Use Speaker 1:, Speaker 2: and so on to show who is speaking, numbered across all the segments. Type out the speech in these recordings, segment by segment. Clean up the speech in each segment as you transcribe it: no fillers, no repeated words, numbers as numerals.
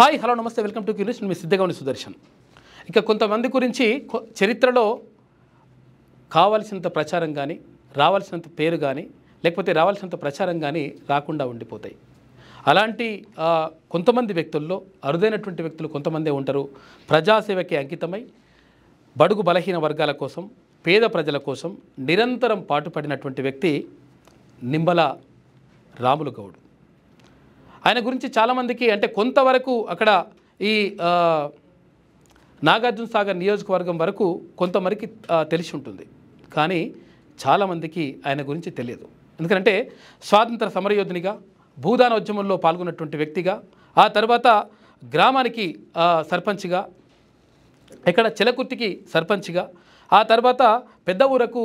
Speaker 1: Hi hello నమస్తే welcome to క్యూనిస్ మీ సిద్ధగౌని సుదర్శన్. ఇక కొంతమంది గురించి చరిత్రలో కావాల్సినంత ప్రచారం కానీ రావాల్సినంత పేరు కానీ లేకపోతే రావాల్సినంత ప్రచారం కానీ రాకుండా ఉండిపోతాయి. అలాంటి కొంతమంది వ్యక్తుల్లో అరుదైనటువంటి వ్యక్తులు కొంతమందే ఉంటారు. ప్రజాసేవకి అంకితమై బడుగు బలహీన వర్గాల కోసం పేద ప్రజల కోసం నిరంతరం పాటుపడినటువంటి వ్యక్తి నిమ్మల రాములు గౌడ్. ఆయన గురించి చాలామందికి అంటే కొంతవరకు అక్కడ ఈ నాగార్జున సాగర్ నియోజకవర్గం వరకు కొంతమందికి తెలిసి ఉంటుంది, కానీ చాలామందికి ఆయన గురించి తెలియదు. ఎందుకంటే స్వాతంత్ర సమరయోధునిగా భూదాన ఉద్యమంలో పాల్గొన్నటువంటి వ్యక్తిగా, ఆ తర్వాత గ్రామానికి సర్పంచ్గా, ఇక్కడ చిలకుర్తికి సర్పంచ్గా, ఆ తర్వాత పెద్ద ఊరకు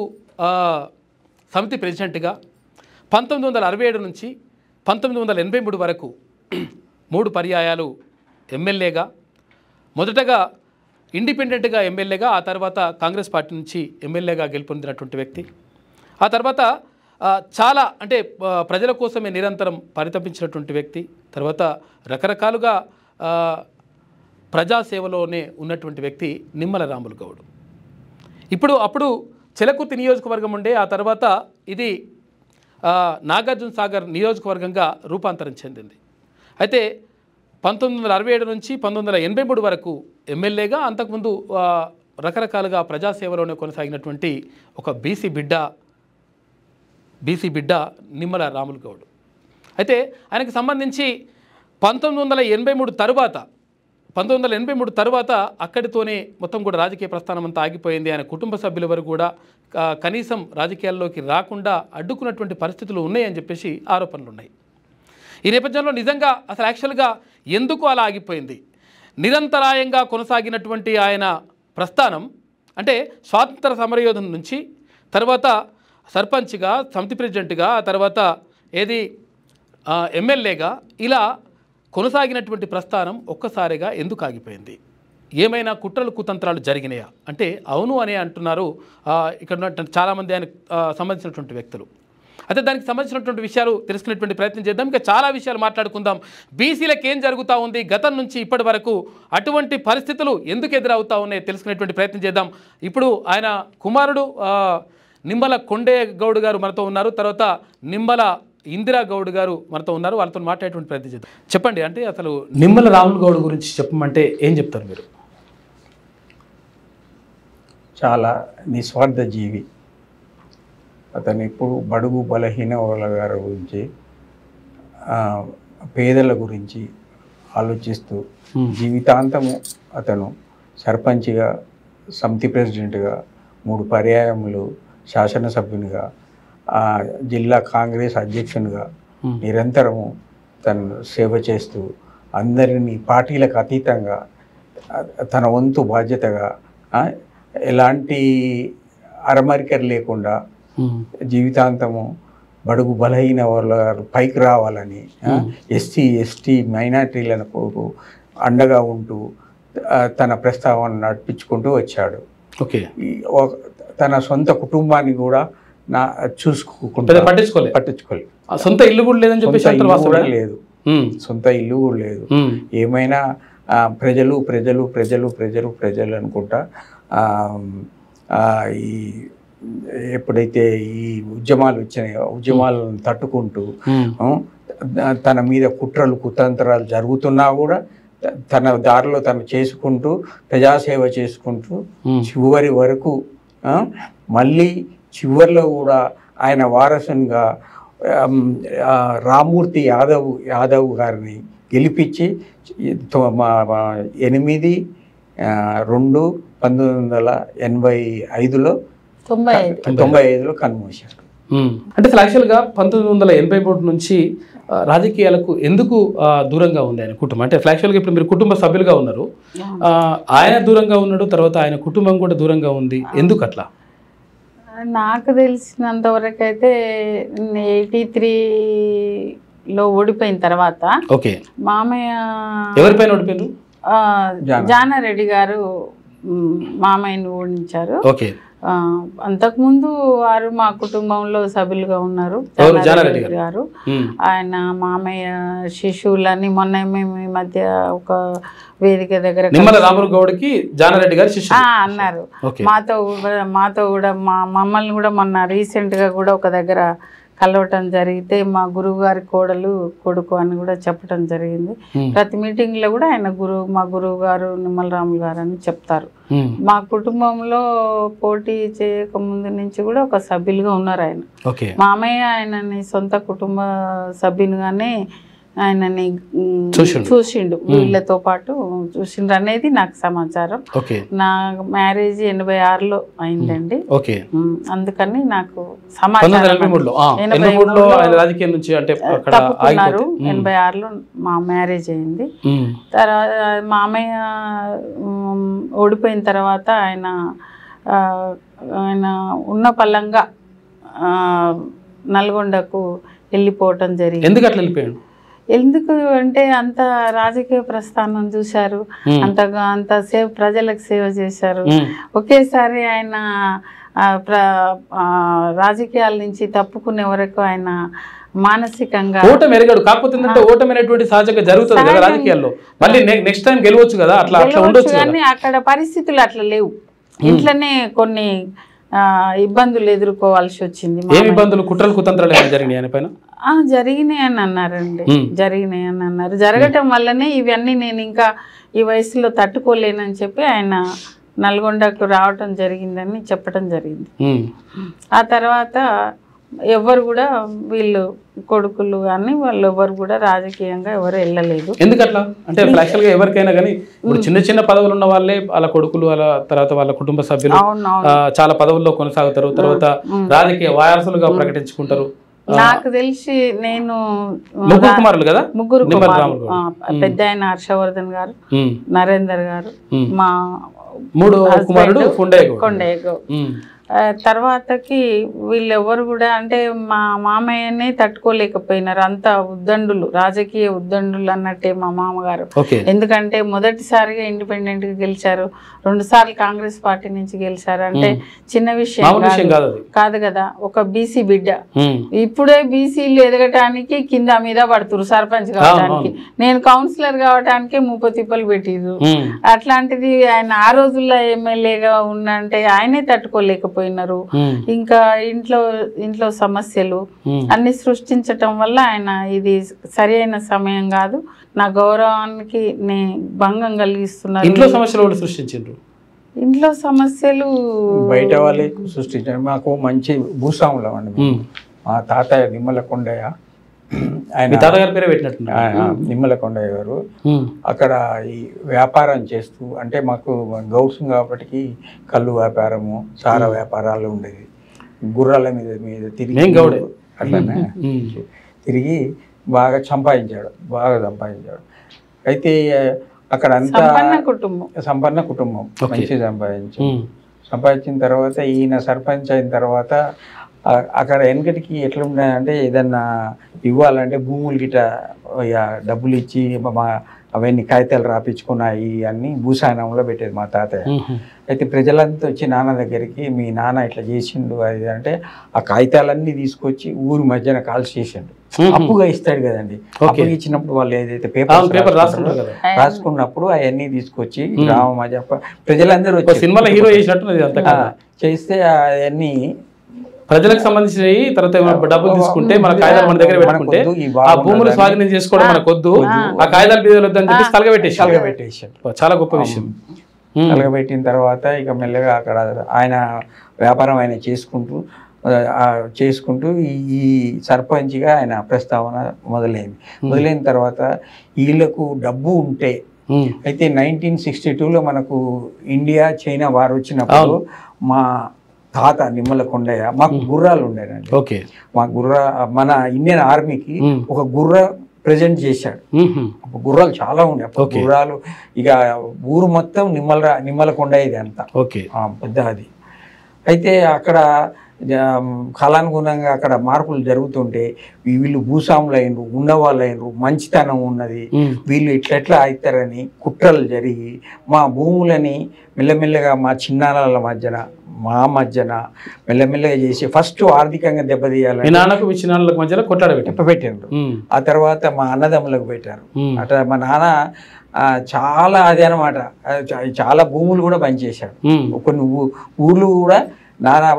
Speaker 1: సమితి ప్రెసిడెంట్గా 1967 నుంచి 1983 వరకు 3 పర్యాయాలు ఎమ్మెల్యేగా, మొదటగా ఇండిపెండెంట్గా ఎమ్మెల్యేగా, ఆ తర్వాత కాంగ్రెస్ పార్టీ నుంచి ఎమ్మెల్యేగా గెలుపొందినటువంటి వ్యక్తి. ఆ తర్వాత చాలా అంటే ప్రజల కోసమే నిరంతరం పరితపించినటువంటి వ్యక్తి. తర్వాత రకరకాలుగా ప్రజాసేవలోనే ఉన్నటువంటి వ్యక్తి నిమ్మల రాములు గౌడ్. అప్పుడు చిలకుర్తి నియోజకవర్గం ఉండే, ఆ తర్వాత ఇది నాగార్జున సాగర్ నియోజకవర్గంగా రూపాంతరం చెందింది. అయితే 1967 నుంచి 1983 వరకు ఎమ్మెల్యేగా, అంతకుముందు రకరకాలుగా ప్రజాసేవలోనే కొనసాగినటువంటి ఒక బీసీ బిడ్డ నిమ్మల రాములు గౌడ్. అయితే ఆయనకు సంబంధించి 1983 తర్వాత అక్కడితోనే మొత్తం కూడా రాజకీయ ప్రస్థానం అంతా ఆగిపోయింది. ఆయన కుటుంబ సభ్యుల వరకు కూడా కనీసం రాజకీయాల్లోకి రాకుండా అడ్డుకున్నటువంటి పరిస్థితులు ఉన్నాయని చెప్పేసి ఆరోపణలు ఉన్నాయి. ఈ నేపథ్యంలో నిజంగా అసలు యాక్చువల్గా ఎందుకు అలా ఆగిపోయింది? నిరంతరాయంగా కొనసాగినటువంటి ఆయన ప్రస్థానం అంటే స్వాతంత్ర సమరయోధం నుంచి తర్వాత సర్పంచ్గా, సమితి ప్రెసిడెంట్గా, ఆ తర్వాత ఎమ్మెల్యేగా ఇలా కొనసాగినటువంటి ప్రస్థానం ఒక్కసారిగా ఎందుకు ఆగిపోయింది? ఏమైనా కుట్రలు కుతంత్రాలు జరిగినాయా అంటే అవును అని అంటున్నారు ఇక్కడ ఉన్నటువంటి చాలామంది ఆయనకు సంబంధించినటువంటి వ్యక్తులు. అయితే దానికి సంబంధించినటువంటి విషయాలు తెలుసుకునేటువంటి ప్రయత్నం చేద్దాం. ఇంకా చాలా విషయాలు మాట్లాడుకుందాం. బీసీలకు ఏం జరుగుతూ ఉంది గతం నుంచి ఇప్పటి వరకు, అటువంటి పరిస్థితులు ఎందుకు ఎదురవుతూ ఉన్నాయి తెలుసుకునేటువంటి ప్రయత్నం చేద్దాం. ఇప్పుడు ఆయన కుమారుడు నిమ్మల కొండే గౌడ్ గారు మనతో ఉన్నారు, తర్వాత నిమ్మల ఇందిరా గౌడ్ గారు మనతో ఉన్నారు. వాళ్ళతో మాట్లాడేటువంటి ప్రయత్నం చేద్దాం. చెప్పండి, అంటే అసలు నిమ్మల రాములు గౌడ్ గురించి చెప్పమంటే ఏం చెప్తారు మీరు?
Speaker 2: చాలా నిస్వార్థ జీవి. అతను ఇప్పుడు బడుగు బలహీన వర్గాల గురించి, పేదల గురించి ఆలోచిస్తూ జీవితాంతము అతను సర్పంచ్గా, సమితి ప్రెసిడెంట్గా, 3 పర్యాయములు శాసనసభ్యునిగా, జిల్లా కాంగ్రెస్ అధ్యక్షునిగా నిరంతరము తను సేవ చేస్తూ అందరినీ పార్టీలకు అతీతంగా తన వంతు బాధ్యతగా ఎలాంటి అరమరికలు లేకుండా జీవితాంతము బడుగు బలహీన వర్గాలు పైకి రావాలని, ఎస్సీ ఎస్టీ మైనార్టీలకు అండగా ఉంటూ తన ప్రస్తావన నడిపించుకుంటూ వచ్చాడు.
Speaker 1: ఓకే,
Speaker 2: తన సొంత కుటుంబాన్ని కూడా పట్టించుకోలేదు.
Speaker 1: సొంత ఇల్లు కూడా లేదని చెప్పేసి
Speaker 2: లేదు, సొంత ఇల్లు కూడా లేదు. ఏమైనా ప్రజలు ప్రజలు ప్రజలు ప్రజలు ప్రజలు అనుకుంటా ఈ ఎప్పుడైతే ఈ ఉద్యమాలు వచ్చినాయో ఉద్యమాలను తట్టుకుంటూ తన మీద కుట్రలు కుతంత్రాలు జరుగుతున్నా కూడా తన దారిలో తను చేసుకుంటూ ప్రజాసేవ చేసుకుంటూ చివరి వరకు, మళ్ళీ చివరిలో కూడా ఆయన వారసునిగా రామ్మూర్తి యాదవ్ గారిని గెలిపించి 8/2/1985లో కన్మూశారు.
Speaker 1: అంటే అసలు యాక్చువల్గా 1983 నుంచి రాజకీయాలకు ఎందుకు దూరంగా ఉంది ఆయన కుటుంబం? అంటే యాక్చువల్గా ఇప్పుడు మీరు కుటుంబ సభ్యులుగా ఉన్నారు, ఆయన దూరంగా ఉన్నాడు, తర్వాత ఆయన కుటుంబం కూడా దూరంగా ఉంది, ఎందుకు అట్లా?
Speaker 3: నాకు తెలిసినంత వరకు అయితే 83లో ఓడిపోయిన తర్వాత మామయ్య
Speaker 1: ఎవరిపైన ఓడిపోయారు?
Speaker 3: జానారెడ్డి గారు మామయ్యను ఓడించారు. అంతకుముందు వారు మా కుటుంబంలో సభ్యులుగా ఉన్నారు.
Speaker 1: జానారెడ్డి
Speaker 3: గారు ఆయన మామయ్య శిశువులని మొన్న మేము ఈ మధ్య ఒక వేదిక దగ్గర
Speaker 1: నిమ్మల రాములు గౌడ్కి జానారెడ్డి గారు శిష్యులు
Speaker 3: అన్నారు. మాతో కూడా మమ్మల్ని కూడా మొన్న రీసెంట్గా కూడా ఒక దగ్గర కలవటం జరిగితే మా గురువు గారి కోడలు కొడుకు అని కూడా చెప్పడం జరిగింది. ప్రతి మీటింగ్లో కూడా ఆయన మా గురువు గారు నిమ్మల రాములు గారు అని చెప్తారు. మా కుటుంబంలో పోటీ చేయక ముందు నుంచి కూడా ఒక సభ్యులుగా ఉన్నారు ఆయన. మామయ్య ఆయనని సొంత కుటుంబ సభ్యునిగానే ఆయనని చూసిండు, వీళ్ళతో పాటు చూసిండు అనేది నాకు సమాచారం. నా మ్యారేజ్ 86లో అయిందండి. అందుకని నాకు సమాచారం 86లో మా మ్యారేజ్ అయింది. తర్వాత మామయ్య ఓడిపోయిన తర్వాత ఆయన ఉన్న పల్లంగా నల్గొండకు వెళ్ళిపోవటం జరిగింది.
Speaker 1: ఎందుకు అట్లా వెళ్ళిపోయాడు?
Speaker 3: ఎందుకు అంటే అంత రాజకీయ ప్రస్థానం చూశారు, అంత ప్రజలకు సేవ చేశారు. ఒకేసారి ఆయన రాజకీయాల నుంచి తప్పుకునే వరకు ఆయన మానసికంగా
Speaker 1: ఓటమి ఎరగాడు. కాకపోతే ఓటమి అనేటువంటి సహజంగా జరుగుతుంది కదా రాజకీయాల్లో, మళ్ళీ నెక్స్ట్ టైం గెలవచ్చు కదా, అట్లా ఉండొచ్చు.
Speaker 3: కానీ అక్కడ పరిస్థితులు అట్లా లేవు. ఇంట్లోనే కొన్ని ఇబ్బందులు ఎదుర్కోవాల్సి వచ్చింది.
Speaker 1: ఏమి ఇబ్బందులు? కుట్రలు కుతంత్రాలు జరిగినాయి ఆయన పైన?
Speaker 3: జరిగినాయని అన్నారండి. జరిగినాయని అన్నారు. జరగటం వల్లనే ఇవన్నీ నేను ఇంకా ఈ వయసులో తట్టుకోలేనని చెప్పి ఆయన నల్గొండకు రావటం జరిగిందని చెప్పడం జరిగింది. ఆ తర్వాత ఎవరు కూడా వీళ్ళు కొడుకులు కానీ వాళ్ళు ఎవరు కూడా రాజకీయంగా ఎవరు వెళ్ళలేదు.
Speaker 1: ఎందుకట్లా అంటే యాక్చువల్గా ఎవరికైనా కానీ ఇప్పుడు చిన్న చిన్న పదవులు ఉన్న వాళ్ళే వాళ్ళ కొడుకులు వాళ్ళ తర్వాత వాళ్ళ కుటుంబ సభ్యులు చాలా పదవుల్లో కొనసాగుతారు, తర్వాత రాజకీయ వారసులుగా ప్రకటించుకుంటారు.
Speaker 3: నాకు తెలిసి నేను
Speaker 1: ముగ్గురు
Speaker 3: కుమారులు, పెద్ద ఆయన హర్షవర్ధన్ గారు, నరేందర్ గారు, మా
Speaker 1: మూడో కుమారుడు
Speaker 3: కొండయ్య. తర్వాతకి వీళ్ళెవరు కూడా అంటే మా మామయ్యనే తట్టుకోలేకపోయినారు. అంత ఉద్దండులు, రాజకీయ ఉద్దండులు అన్నట్టే మా మామగారు. ఎందుకంటే మొదటిసారిగా ఇండిపెండెంట్ గా గెలిచారు, 2 సార్లు కాంగ్రెస్ పార్టీ నుంచి గెలిచారు. అంటే చిన్న విషయం కాదు కదా. ఒక బీసీ బిడ్డ ఇప్పుడే బీసీలు ఎదగటానికి కింద మీద పడుతురు. సర్పంచ్ కావడానికి, నేను కౌన్సిలర్ కావడానికి 30 తిప్పలు పెట్టిరు. అట్లాంటిది ఆయన ఆ రోజుల్లో ఎమ్మెల్యేగా ఉన్నంటే ఆయనే తట్టుకోలేకపోయారు. ఇంకా ఇంట్లో సమస్యలు అన్ని సృష్టించటం వల్ల ఆయన ఇది సరి అయిన సమయం కాదు, నా గౌరవానికి భంగం కలిగిస్తున్నారు.
Speaker 1: ఇంట్లో సమస్యలు సృష్టించారు.
Speaker 3: ఇంట్లో సమస్యలు
Speaker 2: బయట వాళ్ళే సృష్టించారు. మాకు మంచి భూస్వాములం అండి. మా తాతయ్య నిమ్మల కొండయ్య, ఆయన
Speaker 1: తాతగారి పేరే పెట్టినట్టు
Speaker 2: నిమ్మల కొండయ్య గారు అక్కడ ఈ వ్యాపారం చేస్తూ, అంటే మాకు గౌడ్స్ కాబట్టి కళ్ళు వ్యాపారము, సార వ్యాపారాలు ఉండేది. గుర్రాల మీద తిరిగి అట్లనే తిరిగి బాగా సంపాదించాడు. అయితే అక్కడ అంతా సంపన్న కుటుంబం, మంచి సంపాదించిన తర్వాత ఈయన సర్పంచ్ అయిన తర్వాత అక్కడ వెనకటికి ఎట్లున్నాయంటే ఏదన్నా ఇవ్వాలంటే భూములు గిట్ట డబ్బులు ఇచ్చి అవన్నీ కాగితాలు రాపించుకున్నాయి అన్నీ భూసాయనంలో పెట్టేది మా తాతయ్య. అయితే ప్రజలంతా వచ్చి నాన్న దగ్గరికి, మీ నాన్న ఇట్లా చేసిండు అది అంటే ఆ కాగితాలన్నీ తీసుకొచ్చి ఊరి మధ్యన కాల్చి చేసిండు. అప్పుగా ఇస్తాడు కదండి, అప్పుగా ఇచ్చినప్పుడు వాళ్ళు ఏదైతే పేపర్ రాసుకున్నప్పుడు అవన్నీ తీసుకొచ్చి రామ ప్రజలందరూ వచ్చి
Speaker 1: సినిమాలో హీరో
Speaker 2: చేస్తే అవన్నీ
Speaker 1: ప్రజలకు సంబంధించినవి. తర్వాత డబ్బులు తీసుకుంటే మన కాగితాలు మన దగ్గర పెట్టుకుంటే ఆ భూములు స్వాధీనం చేసుకోవడం మనకొద్దు, ఆ కాగితాలు బీదలు వద్దని చెప్పి
Speaker 2: కలగబెట్టేసాడు.
Speaker 1: చాలా గొప్ప విషయం.
Speaker 2: కలగబెట్టిన తర్వాత ఇక మెల్లగా అక్కడ ఆయన వ్యాపారం ఆయన చేసుకుంటూ ఈ సర్పంచ్గా ఆయన ప్రస్తావన మొదలైన తర్వాత వీళ్ళకు డబ్బు ఉంటే, అయితే 1962లో మనకు ఇండియా చైనా వారు వచ్చినప్పుడు మా తాత నిమ్మల కొండయ్య మాకు గుర్రాలు ఉండేనండి. మన ఇండియన్ ఆర్మీకి ఒక గుర్ర ప్రజెంట్ చేశాడు. గుర్రాలు చాలా ఉండే గుర్రాలు. ఇక ఊరు మొత్తం నిమ్మల కొండయ్యది అంతా పెద్ద అది. అయితే అక్కడ కాలానుగుణంగా అక్కడ మార్పులు జరుగుతుంటే వీళ్ళు భూస్వాములు అయినరు, ఉన్నవాళ్ళు అయినరు, మంచితనం ఉన్నది, వీళ్ళు ఎట్లా అవుతారని కుట్రలు జరిగి మా భూములని మెల్లమెల్లగా మా చిన్నాన్నల మధ్యన మా మధ్యన మెల్లమెల్లగా చేసి ఫస్ట్ ఆర్థికంగా
Speaker 1: మీ
Speaker 2: దెబ్బతీయాలని
Speaker 1: నాన్నకు మీ చిన్నాన్నలకు మధ్యలో కొట్టాడ
Speaker 2: పెట్టిండ్రు. ఆ తర్వాత మా అన్నదమ్ములకు పెట్టారు. అట్లా మా నాన్న చాలా అదే అనమాట, చాలా భూములు కూడా పనిచేశాడు. కొన్ని ఊర్లు కూడా నానా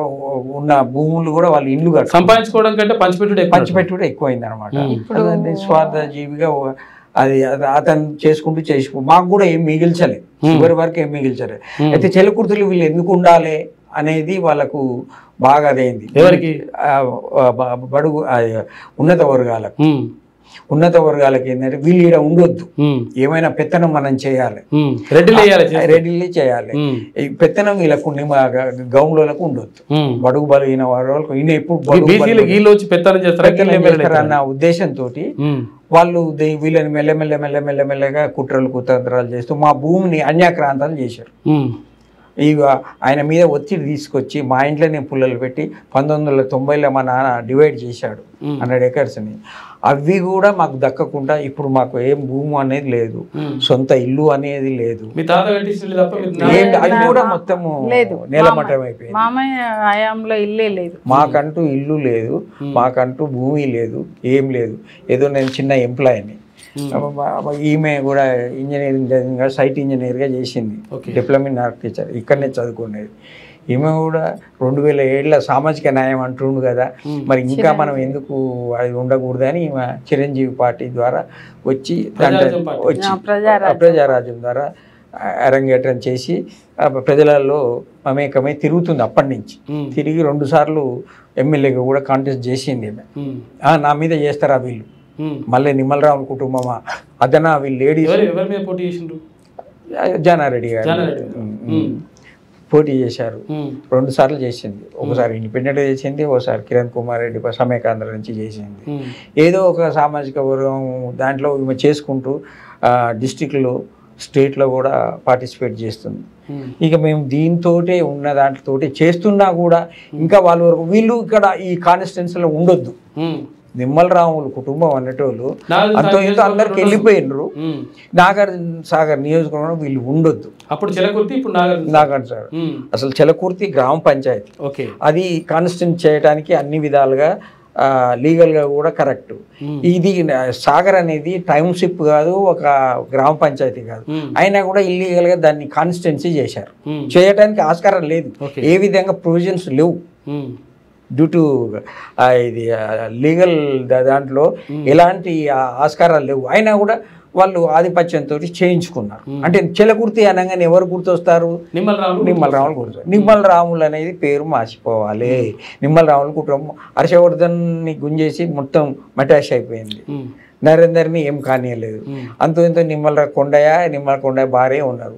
Speaker 2: ఉన్న భూములు కూడా వాళ్ళు ఇల్లు
Speaker 1: సంపాదించుకోవడం కంటే
Speaker 2: పంచిపెట్టుడు ఎక్కువైంది అనమాట. నిస్వార్థ జీవిగా అది అతను చేసుకుంటూ మాకు కూడా ఏం మిగిల్చలేదు, చివరి వరకు ఏం మిగిల్చలేదు. అయితే చెలకుర్తులు వీళ్ళు ఎందుకు ఉండాలి అనేది వాళ్ళకు బాగా అదైంది.
Speaker 1: ఎవరికి?
Speaker 2: బడుగు ఉన్నత వర్గాలకు ఏంటంటే వీళ్ళు ఇక్కడ ఉండొద్దు, ఏమైనా పెత్తనం మనం చేయాలి, రెడీలే చేయాలి. ఈ పెత్తనం వీళ్ళకు గౌండ్లకు ఉండొద్దు, బడుగు బలైన వాళ్ళకు ఈయన ఎప్పుడు అన్న ఉద్దేశంతో వాళ్ళు వీళ్ళని మెల్లమెల్లగా కుట్రలు కుతంత్రాలు చేస్తూ మా భూమిని అన్యాక్రాంతాలు చేశారు. ఇక ఆయన మీద ఒత్తిడి తీసుకొచ్చి మా ఇంట్లోనే పుల్లలు పెట్టి 1990లో మా నాన్న డివైడ్ చేశాడు 100 acresని. అవి కూడా మాకు దక్కకుండా ఇప్పుడు మాకు ఏం భూమి అనేది లేదు, సొంత ఇల్లు అనేది లేదు, అది కూడా మొత్తము నేలమట్టం అయిపోయింది. మాకంటూ ఇల్లు లేదు, మాకంటూ భూమి లేదు, ఏం లేదు. ఏదో నేను చిన్న ఎంప్లాయీని. ఈమె కూడా ఇంజనీరింగ్ సైట్ ఇంజనీర్గా చేసింది, డిప్లొమా ఇన్ ఆర్కిటెక్చర్, ఇక్కడనే చదువుకునేది. ఈమె కూడా 2007లో సామాజిక న్యాయం అంటుండు కదా, మరి ఇంకా మనం ఎందుకు అది ఉండకూడదని ఈమె చిరంజీవి పార్టీ ద్వారా వచ్చి ప్రజారాజ్యం ద్వారా అరంగేట్రం చేసి ప్రజలలో మమేకమై తిరుగుతుంది. అప్పటి నుంచి తిరిగి 2 సార్లు ఎమ్మెల్యేగా కూడా కాంటెస్ట్ చేసింది ఈమె. నా మీద చేస్తారా వీళ్ళు, మళ్ళీ నిమ్మలరావు కుటుంబమా అదనా, వీళ్ళు లేడీస్ జానారెడ్డి గారు పోటీ చేశారు. 2 సార్లు చేసింది. ఒకసారి ఇండిపెండెంట్గా చేసింది, ఒకసారి కిరణ్ కుమార్ రెడ్డి సమైకాంధ్ర నుంచి చేసింది. ఏదో ఒక సామాజిక వర్గం దాంట్లో చేసుకుంటూ డిస్టిక్లో స్టేట్లో కూడా పార్టిసిపేట్ చేస్తుంది. ఇక మేము దీంతో ఉన్న దాంట్లో చేస్తున్నా కూడా ఇంకా వాళ్ళ వరకు వీళ్ళు ఇక్కడ ఈ కాన్స్టిట్యున్సీలో ఉండొద్దు. నిమ్మలరాములు కుటుంబం అనేటోళ్ళు అంతో ఇంతో అందరికి వెళ్ళిపోయినరు. నాగార్జున సాగర్ నియోజకవర్గంలో వీళ్ళు ఉండొద్దు.
Speaker 1: అప్పుడు చెలకుర్తి, ఇప్పుడు
Speaker 2: నాగార్జున సాగర్ అసలు చెలకుర్తి గ్రామ పంచాయతీ, అది కాన్స్టిట్యూట్ చేయడానికి అన్ని విధాలుగా లీగల్గా కూడా కరెక్ట్. ఇది సాగర్ అనేది టౌన్షిప్ కాదు, ఒక గ్రామ పంచాయతీ కాదు, అయినా కూడా ఇల్లీగల్గా దాన్ని కాన్స్టిట్యున్సీ చేశారు. చేయడానికి ఆస్కారం లేదు, ఏ విధంగా ప్రొవిజన్స్ లేవు. డ్యూ టు ఇది లీగల్ దాంట్లో ఎలాంటి ఆస్కారాలు లేవు. అయినా కూడా వాళ్ళు ఆధిపత్యంతో చేయించుకున్నారు. అంటే చెలకుర్తి అనగానే ఎవరు గుర్తొస్తారు? నిమ్మలరాములు గుర్తు. నిమ్మలరాములు అనేది పేరు మార్చిపోవాలి. నిమ్మలరాములు కుటుంబం హర్షవర్ధన్ని గుంజేసి మొత్తం మటాష్ అయిపోయింది. నరేందర్ని ఏం కానియలేదు. అంతో ఇంతో నిమ్మల కొండయ్య భార్య ఉన్నారు,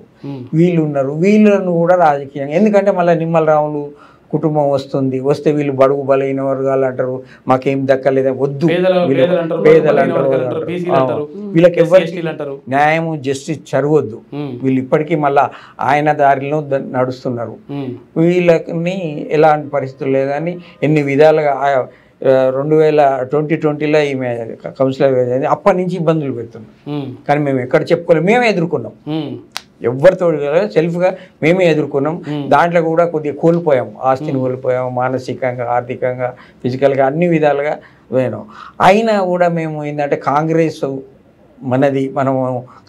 Speaker 2: వీళ్ళు ఉన్నారు. వీళ్ళను కూడా రాజకీయంగా, ఎందుకంటే మళ్ళీ నిమ్మలరాములు కుటుంబం వస్తే వీళ్ళు బడుగు బలైన వర్గాలు అంటారు, మాకేం దక్కలేదు, వద్దు, పేదలు అంటారు, వీళ్ళకి ఎవరికి న్యాయము జస్టిస్ జరగొద్దు. వీళ్ళు ఇప్పటికీ మళ్ళా ఆయన దారిలో నడుస్తున్నారు. వీళ్ళని ఎలాంటి పరిస్థితులు లేదని ఎన్ని విధాలుగా 2020లో ఈమె కౌన్సిలర్ అప్పటి నుంచి ఇబ్బందులు పెడుతున్నాం. కానీ మేము ఎక్కడ చెప్పుకోలేము, మేమే ఎదుర్కొన్నాం. ఎవరితో సెల్ఫ్గా మేమే ఎదుర్కొన్నాం. దాంట్లో కూడా కొద్దిగా కోల్పోయాం, ఆస్తిని కోల్పోయాం, మానసికంగా, ఆర్థికంగా, ఫిజికల్గా, అన్ని విధాలుగా పోయినాం. అయినా కూడా మేము ఏంటంటే కాంగ్రెస్ మనది, మనము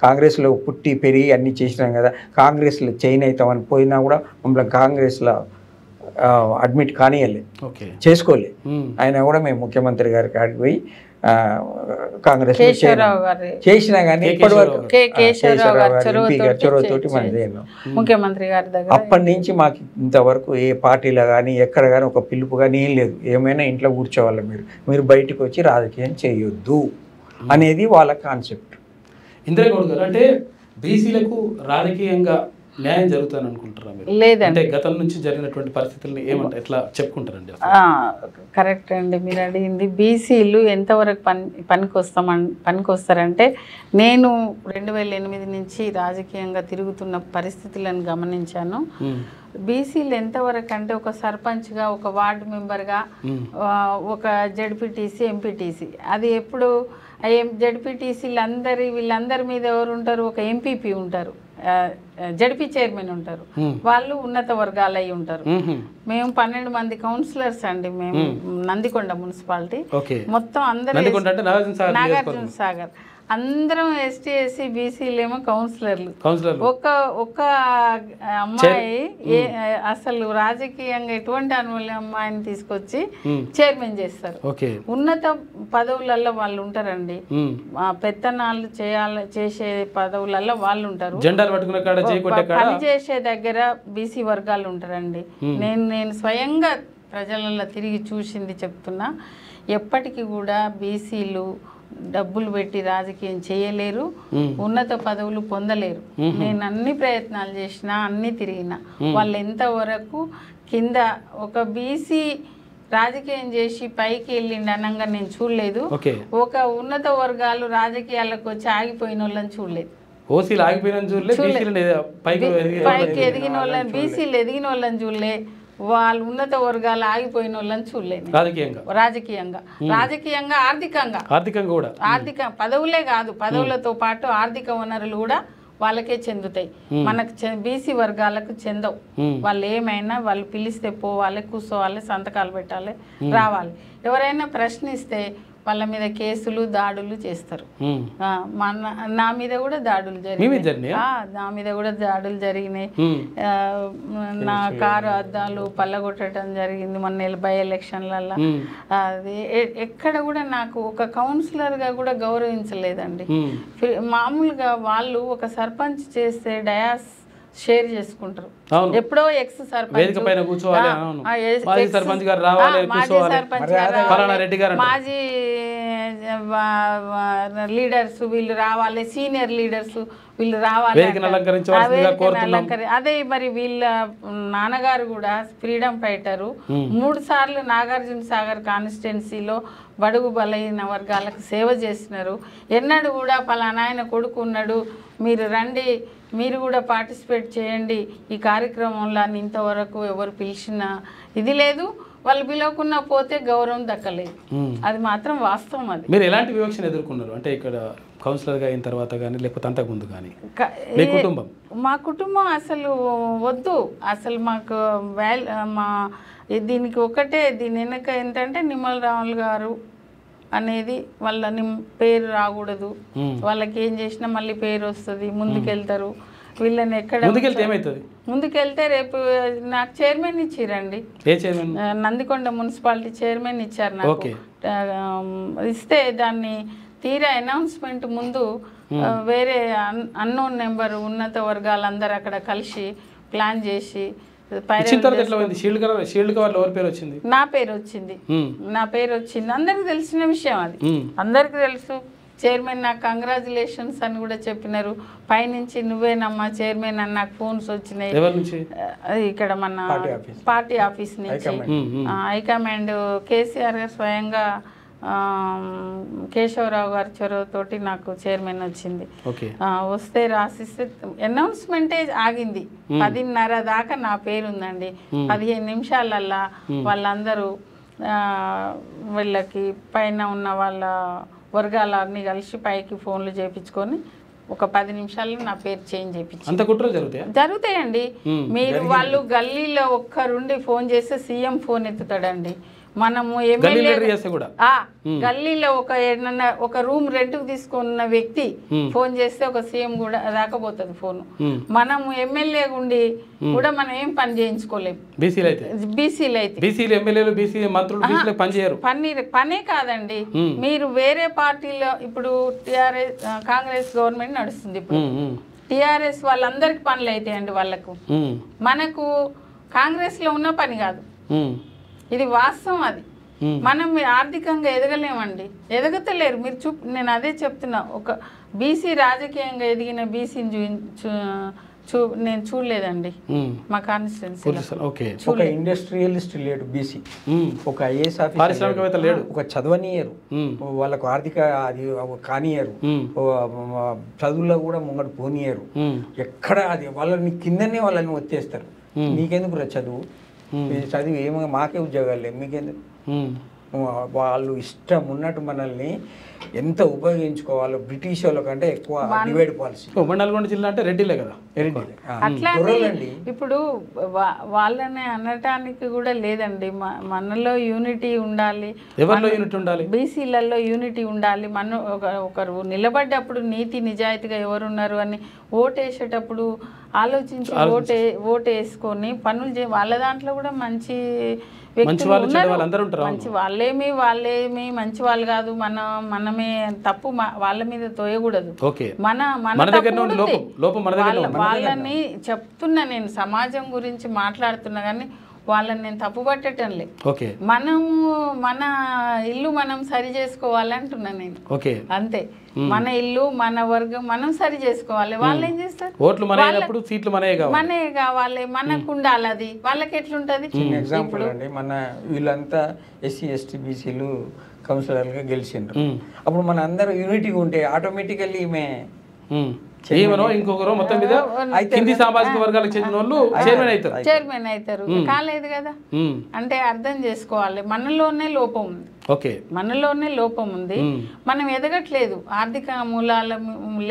Speaker 2: కాంగ్రెస్లో పుట్టి పెరిగి అన్నీ చేసినాం కదా, కాంగ్రెస్లో చైన్ అవుతామని పోయినా కూడా మమ్మల్ని కాంగ్రెస్లో అడ్మిట్ కానియలే, చేసుకోలే. అయినా కూడా మేము ముఖ్యమంత్రి గారి కాడికి పోయి కాంగ్రెస్ చేసినా కానీ ఇప్పటివరకు చొరవతోటి
Speaker 3: ముఖ్యమంత్రి గారి దగ్గర
Speaker 2: అప్పటి నుంచి మాకు ఇంతవరకు ఏ పార్టీలో కానీ ఎక్కడ కానీ ఒక పిలుపు కానీ ఏం లేదు. ఏమైనా ఇంట్లో కూర్చోవాలి, మీరు బయటకు వచ్చి రాజకీయం చేయొద్దు అనేది వాళ్ళ కాన్సెప్ట్.
Speaker 1: ఇందిరాగౌడ్ గారు, అంటే బీసీలకు రాజకీయంగా న్యాయం జరుగుతుంది అనుకుంటారా మీరు?
Speaker 3: లేదండి,
Speaker 1: గతం నుంచి జరిగినటువంటి పరిస్థితులను ఏమంటే ఎట్లా చెప్పుకుంటారండి?
Speaker 3: కరెక్ట్ అండి మీరు అడిగింది. బీసీలు ఎంతవరకు పనికొస్తారంటే, నేను 2008 నుంచి రాజకీయంగా తిరుగుతున్న పరిస్థితులను గమనించాను. బీసీలు ఎంతవరకు అంటే ఒక సర్పంచ్గా, ఒక వార్డు మెంబర్గా, ఒక జడ్పీటీసీ, ఎంపీటీసీ, అది ఎప్పుడు జడ్పీటీసీలు వీళ్ళందరి మీద ఎవరు ఉంటారు? ఒక ఎంపీపీ ఉంటారు, జడ్పీ చైర్మన్ ఉంటారు, వాళ్ళు ఉన్నత వర్గాలు అయి ఉంటారు. మేము 12 మంది కౌన్సిలర్స్ అండి, మేము నందికొండ మున్సిపాలిటీ మొత్తం అందరూ నాగార్జున సాగర్ అందరం ఎస్టీ ఎస్సీ బీసీలేమో కౌన్సిలర్లు. ఒక్క అమ్మాయి అసలు రాజకీయంగా ఎటువంటి అనుభవం అమ్మాయిని తీసుకొచ్చి చైర్మన్ చేస్తారు. ఉన్నత పదవులలో వాళ్ళు ఉంటారండి, పెత్తనాలు చేసే పదవులలో వాళ్ళు ఉంటారు, పని చేసే దగ్గర బీసీ వర్గాలు ఉంటారండి. నేను స్వయంగా ప్రజలలో తిరిగి చూసింది చెప్తున్నా. ఎప్పటికీ కూడా బీసీలు డబ్బులు పెట్టి రాజకీయం చేయలేరు, ఉన్నత పదవులు పొందలేరు. నేను అన్ని ప్రయత్నాలు చేసినా, అన్ని తిరిగినా, వాళ్ళు ఎంతవరకు కింద ఒక బీసీ రాజకీయం చేసి పైకి వెళ్ళిండి అనంగా నేను చూడలేదు. ఒక ఉన్నత వర్గాలు రాజకీయాలకు వచ్చి ఆగిపోయిన వాళ్ళని చూడలేదు. పైకి ఎదిగిన వాళ్ళని, బీసీలు ఎదిగిన వాళ్ళని చూడలే, వాళ్ళు ఉన్నత వర్గాలు ఆగిపోయిన వాళ్ళని చూడలేదు. రాజకీయంగా ఆర్థిక పదవులే కాదు, పదవులతో పాటు ఆర్థిక వనరులు కూడా వాళ్ళకే చెందుతాయి. మనకు బీసీ వర్గాలకు చెందవు. వాళ్ళు ఏమైనా వాళ్ళు పిలిస్తే పోవాలి, కూర్చోవాలి, సంతకాలు పెట్టాలి, రావాలి. ఎవరైనా ప్రశ్నిస్తే వాళ్ళ మీద కేసులు దాడులు చేస్తారు. నా మీద కూడా దాడులు జరిగినాయి, నా మీద కూడా దాడులు జరిగినాయి. నా కారు అద్దాలు పల్లగొట్టడం జరిగింది మొన్న బై ఎలక్షన్లలో. అది ఎక్కడ కూడా నాకు ఒక కౌన్సిలర్గా కూడా గౌరవించలేదండి. మామూలుగా వాళ్ళు ఒక సర్పంచ్ చేస్తే డయాస్ షేర్ చేసుకుంటారు. ఎప్పుడో ఎక్స్ సర్పంచ్, మాజీ సర్పంచ్ గారు, మాజీ లీడర్స్ వీళ్ళు రావాలి, సీనియర్ లీడర్స్ వీళ్ళు రావాలి. అదే మరి వీళ్ళ నాన్నగారు కూడా ఫ్రీడమ్ ఫైటరు, 3 సార్లు నాగార్జున సాగర్ కాన్స్టిట్యున్సీలో బడుగు బలహీన వర్గాలకు సేవ చేసినారు. ఎన్నడూ కూడా పలానా ఆయన కొడుకు ఉన్నాడు, మీరు రండి, మీరు కూడా పార్టిసిపేట్ చేయండి ఈ కార్యక్రమంలో అని ఇంతవరకు ఎవరు పిలిచిన ఇది లేదు. వాళ్ళు పిలవకుండా పోతే గౌరవం దక్కలేదు. అది మాత్రం వాస్తవం. అది
Speaker 1: మీరు ఎలాంటి వివక్షను ఎదుర్కొన్నారు అంటే ఇక్కడ కౌన్సిలర్గా అయిన తర్వాత కానీ లేకపోతే అంతకుముందు కానీ?
Speaker 3: మా కుటుంబం అసలు వద్దు, అసలు మాకు మా దీనికి ఒకటే, దీని వెనక ఏంటంటే నిమ్మల రాములు గారు అనేది వాళ్ళ పేరు రాకూడదు, వాళ్ళకి ఏం చేసినా మళ్ళీ పేరు వస్తుంది, ముందుకెళ్తారు. వీళ్ళని ఎక్కడ ముందుకెళ్తే రేపు నాకు చైర్మన్ ఇచ్చిరండి, నందికొండ మున్సిపాలిటీ చైర్మన్ ఇచ్చారు నాకు. ఇస్తే దాన్ని తీరా అనౌన్స్మెంట్ ముందు వేరే అన్నోన్ నెంబర్ ఉన్నత వర్గాలందరూ అక్కడ కలిసి ప్లాన్ చేసి నా పేరు వచ్చింది. అందరికి తెలిసిన విషయం, అది అందరికి తెలుసు. చైర్మన్ నాకు కంగ్రాచులేషన్స్ అని కూడా చెప్పినారు. పైనుంచి నువ్వేనమ్మా చైర్మన్ అని నాకు ఫోన్స్ వచ్చినాయి. ఇక్కడ మన పార్టీ ఆఫీస్ నుంచి హైకమాండ్ కేసీఆర్ గారు స్వయంగా కేశవరావు గారి చొరవతోటి నాకు చైర్మన్ వచ్చింది. వస్తే రాసిస్తే అనౌన్స్మెంటే ఆగింది. 10:30 దాకా నా పేరు ఉందండి. 15 నిమిషాలల్లా వాళ్ళందరూ వీళ్ళకి పైన ఉన్న వాళ్ళ వర్గాలన్నీ కలిసి పైకి ఫోన్లు చేయించుకొని ఒక 10 నిమిషాల్లో నా పేరు చేంజ్ చేయించి జరుగుతాయండి. మీరు వాళ్ళు గల్లీలో ఒక్కరుండి ఫోన్ చేస్తే సీఎం ఫోన్ ఎత్తుతాడండి. మనము గల్లీలో ఒక రూమ్ రెంట్కు తీసుకున్న వ్యక్తి ఫోన్ చేస్తే ఒక సీఎం కూడా రాకపోతుంది ఫోన్. మనము ఎమ్మెల్యే ఉండి కూడా మనం ఏం పని చేయించుకోలేము. బీసీలు అయితే పనే కాదండి. మీరు వేరే పార్టీలో ఇప్పుడు కాంగ్రెస్ గవర్నమెంట్ నడుస్తుంది, ఇప్పుడు టిఆర్ఎస్ వాళ్ళందరికి పనులు అవుతాయండి వాళ్ళకు. మనకు కాంగ్రెస్ లో ఉన్న పని కాదు, ఇది వాస్తవం. అది మనం ఆర్థికంగా ఎదగలేమండి, ఎదగతలేరు. మీరు నేను అదే చెప్తున్నా, ఒక బీసీ రాజకీయంగా ఎదిగిన బీసీని నేను చూడలేదండి మా కాన్స్టిట్యున్సీలో.
Speaker 2: ఒక ఇండస్ట్రియలిస్ట్ లేడు బీసీ, ఒక ఐఏఎస్ ఆఫీసర్ లేడు, ఒక చదవనీయరు, వాళ్ళకు ఆర్థిక అది కానియరు, చదువులో కూడా ముంగడు పోనీయరు. ఎక్కడ అది వాళ్ళని కిందనే వాళ్ళని వచ్చేస్తారు. నీకెందుకు చదువు, చదివి ఏమో మాకే ఉద్యోగాలు లేవు, మీకెందుకు వాళ్ళు ఇష్టం ఉన్నట్టు మనల్ని ఎంత ఉపయోగించుకోవాలో బ్రిటిష్ వాళ్ళ కంటే ఎక్కువ డివైడ్ పాలసీ.
Speaker 1: ఉమ్మడి నల్గొండ జిల్లా అంటే రెడ్డిలే కదా.
Speaker 3: అట్లా ఇప్పుడు వాళ్ళని అనటానికి కూడా లేదండి. మనలో యూనిటీ ఉండాలి.
Speaker 1: ఎవరిలో యూనిటీ ఉండాలి?
Speaker 3: బీసీలలో యూనిటీ ఉండాలి. మన ఒకరు నిలబడ్డప్పుడు నీతి నిజాయితీగా ఎవరున్నారు అని ఓటేసేటప్పుడు ఆలోచించి ఓటేసుకొని పనులు వాళ్ళ దాంట్లో కూడా మంచి వ్యక్తులు ఉన్నారు. మంచి వాళ్ళేమి మంచి వాళ్ళు కాదు. మనమే తప్పు వాళ్ళ మీద తోయకూడదు. వాళ్ళని చెప్తున్నా, నేను సమాజం గురించి మాట్లాడుతున్నా కానీ వాళ్ళని నేను తప్పు పట్టడం లేదు. మన ఇల్లు మనం సరి చేసుకోవాలి అంటున్నా నేను. అంతే, మన ఇల్లు మన వర్గం మనం సరి చేసుకోవాలి. వాళ్ళు ఏం చేస్తారు? మనే కావాలి, మనకు ఉండాలి. అది వాళ్ళకి ఎట్లుంటది?
Speaker 2: ఎగ్జాంపుల్ అండి, మన వీళ్ళంతా ఎస్సీ ఎస్టీ బీసీలు కౌన్సిలర్గా గెలిచిండ్రు. అప్పుడు మన అందరూ యూనిటీగా ఉంటే ఆటోమేటికల్లీ
Speaker 1: ఇంకొకరు మొత్తం మీద కింది సామాజిక వర్గాలకు చెందిన వాళ్ళు
Speaker 3: చైర్మన్ అవుతారు. కాలేదు కదా. అంటే అర్థం చేసుకోవాలి, మనలోనే లోపం ఉంది. మనలోనే లోపం ఉంది. మనం ఎదగట్లేదు. ఆర్థిక మూలాలు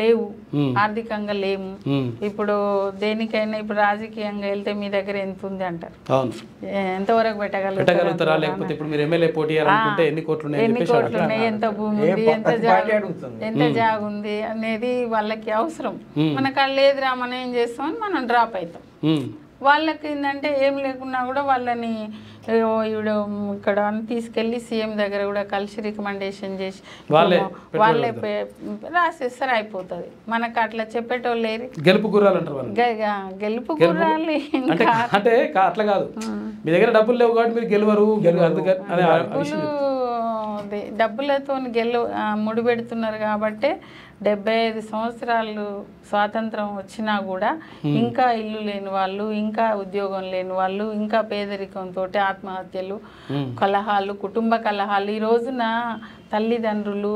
Speaker 3: లేవు, ఆర్థికంగా లేము. ఇప్పుడు దేనికైనా ఇప్పుడు రాజకీయంగా వెళ్తే మీ దగ్గర ఎంత ఉంది అంటారు. ఎంతవరకు పెట్టగలుగుతారా?
Speaker 1: లేకపోతే ఇప్పుడు మీరు ఎమ్మెల్యే పోటీ చేయాలనుకుంటే ఎన్ని కోట్లు
Speaker 3: ఉన్నాయి, ఎంత భూమి ఉంది, ఎంత జాగ ఉంది అనేది వాళ్ళకి అవసరం. మనకు లేదురా, మనం ఏం చేస్తామని మనం డ్రాప్ అవుతాం. వాళ్ళకి ఏంటంటే ఏం లేకున్నా కూడా వాళ్ళని ఇక్కడ తీసుకెళ్ళి సీఎం దగ్గర కూడా కలిసి రికమెండేషన్ చేసి వాళ్ళే రాసేస్తారు, అయిపోతుంది. మనకు అట్లా చెప్పేటోళ్ళు లేరు.
Speaker 1: గెలుపు గుర్రాలు అంటారు.
Speaker 3: గెలుపు గుర్రాలు
Speaker 1: అంటే అట్లా కాదు, మీ దగ్గర డబ్బులు లేవు కాబట్టి మీరు గెలవరు.
Speaker 3: డబ్బులతో ముడిపెడుతున్నారు కాబట్టి 75 సంవత్సరాలు స్వాతంత్రం వచ్చినా కూడా ఇంకా ఇల్లు లేని వాళ్ళు, ఇంకా ఉద్యోగం లేని వాళ్ళు, ఇంకా పేదరికంతో ఆత్మహత్యలు, కలహాలు, కుటుంబ కలహాలు. ఈ రోజున తల్లిదండ్రులు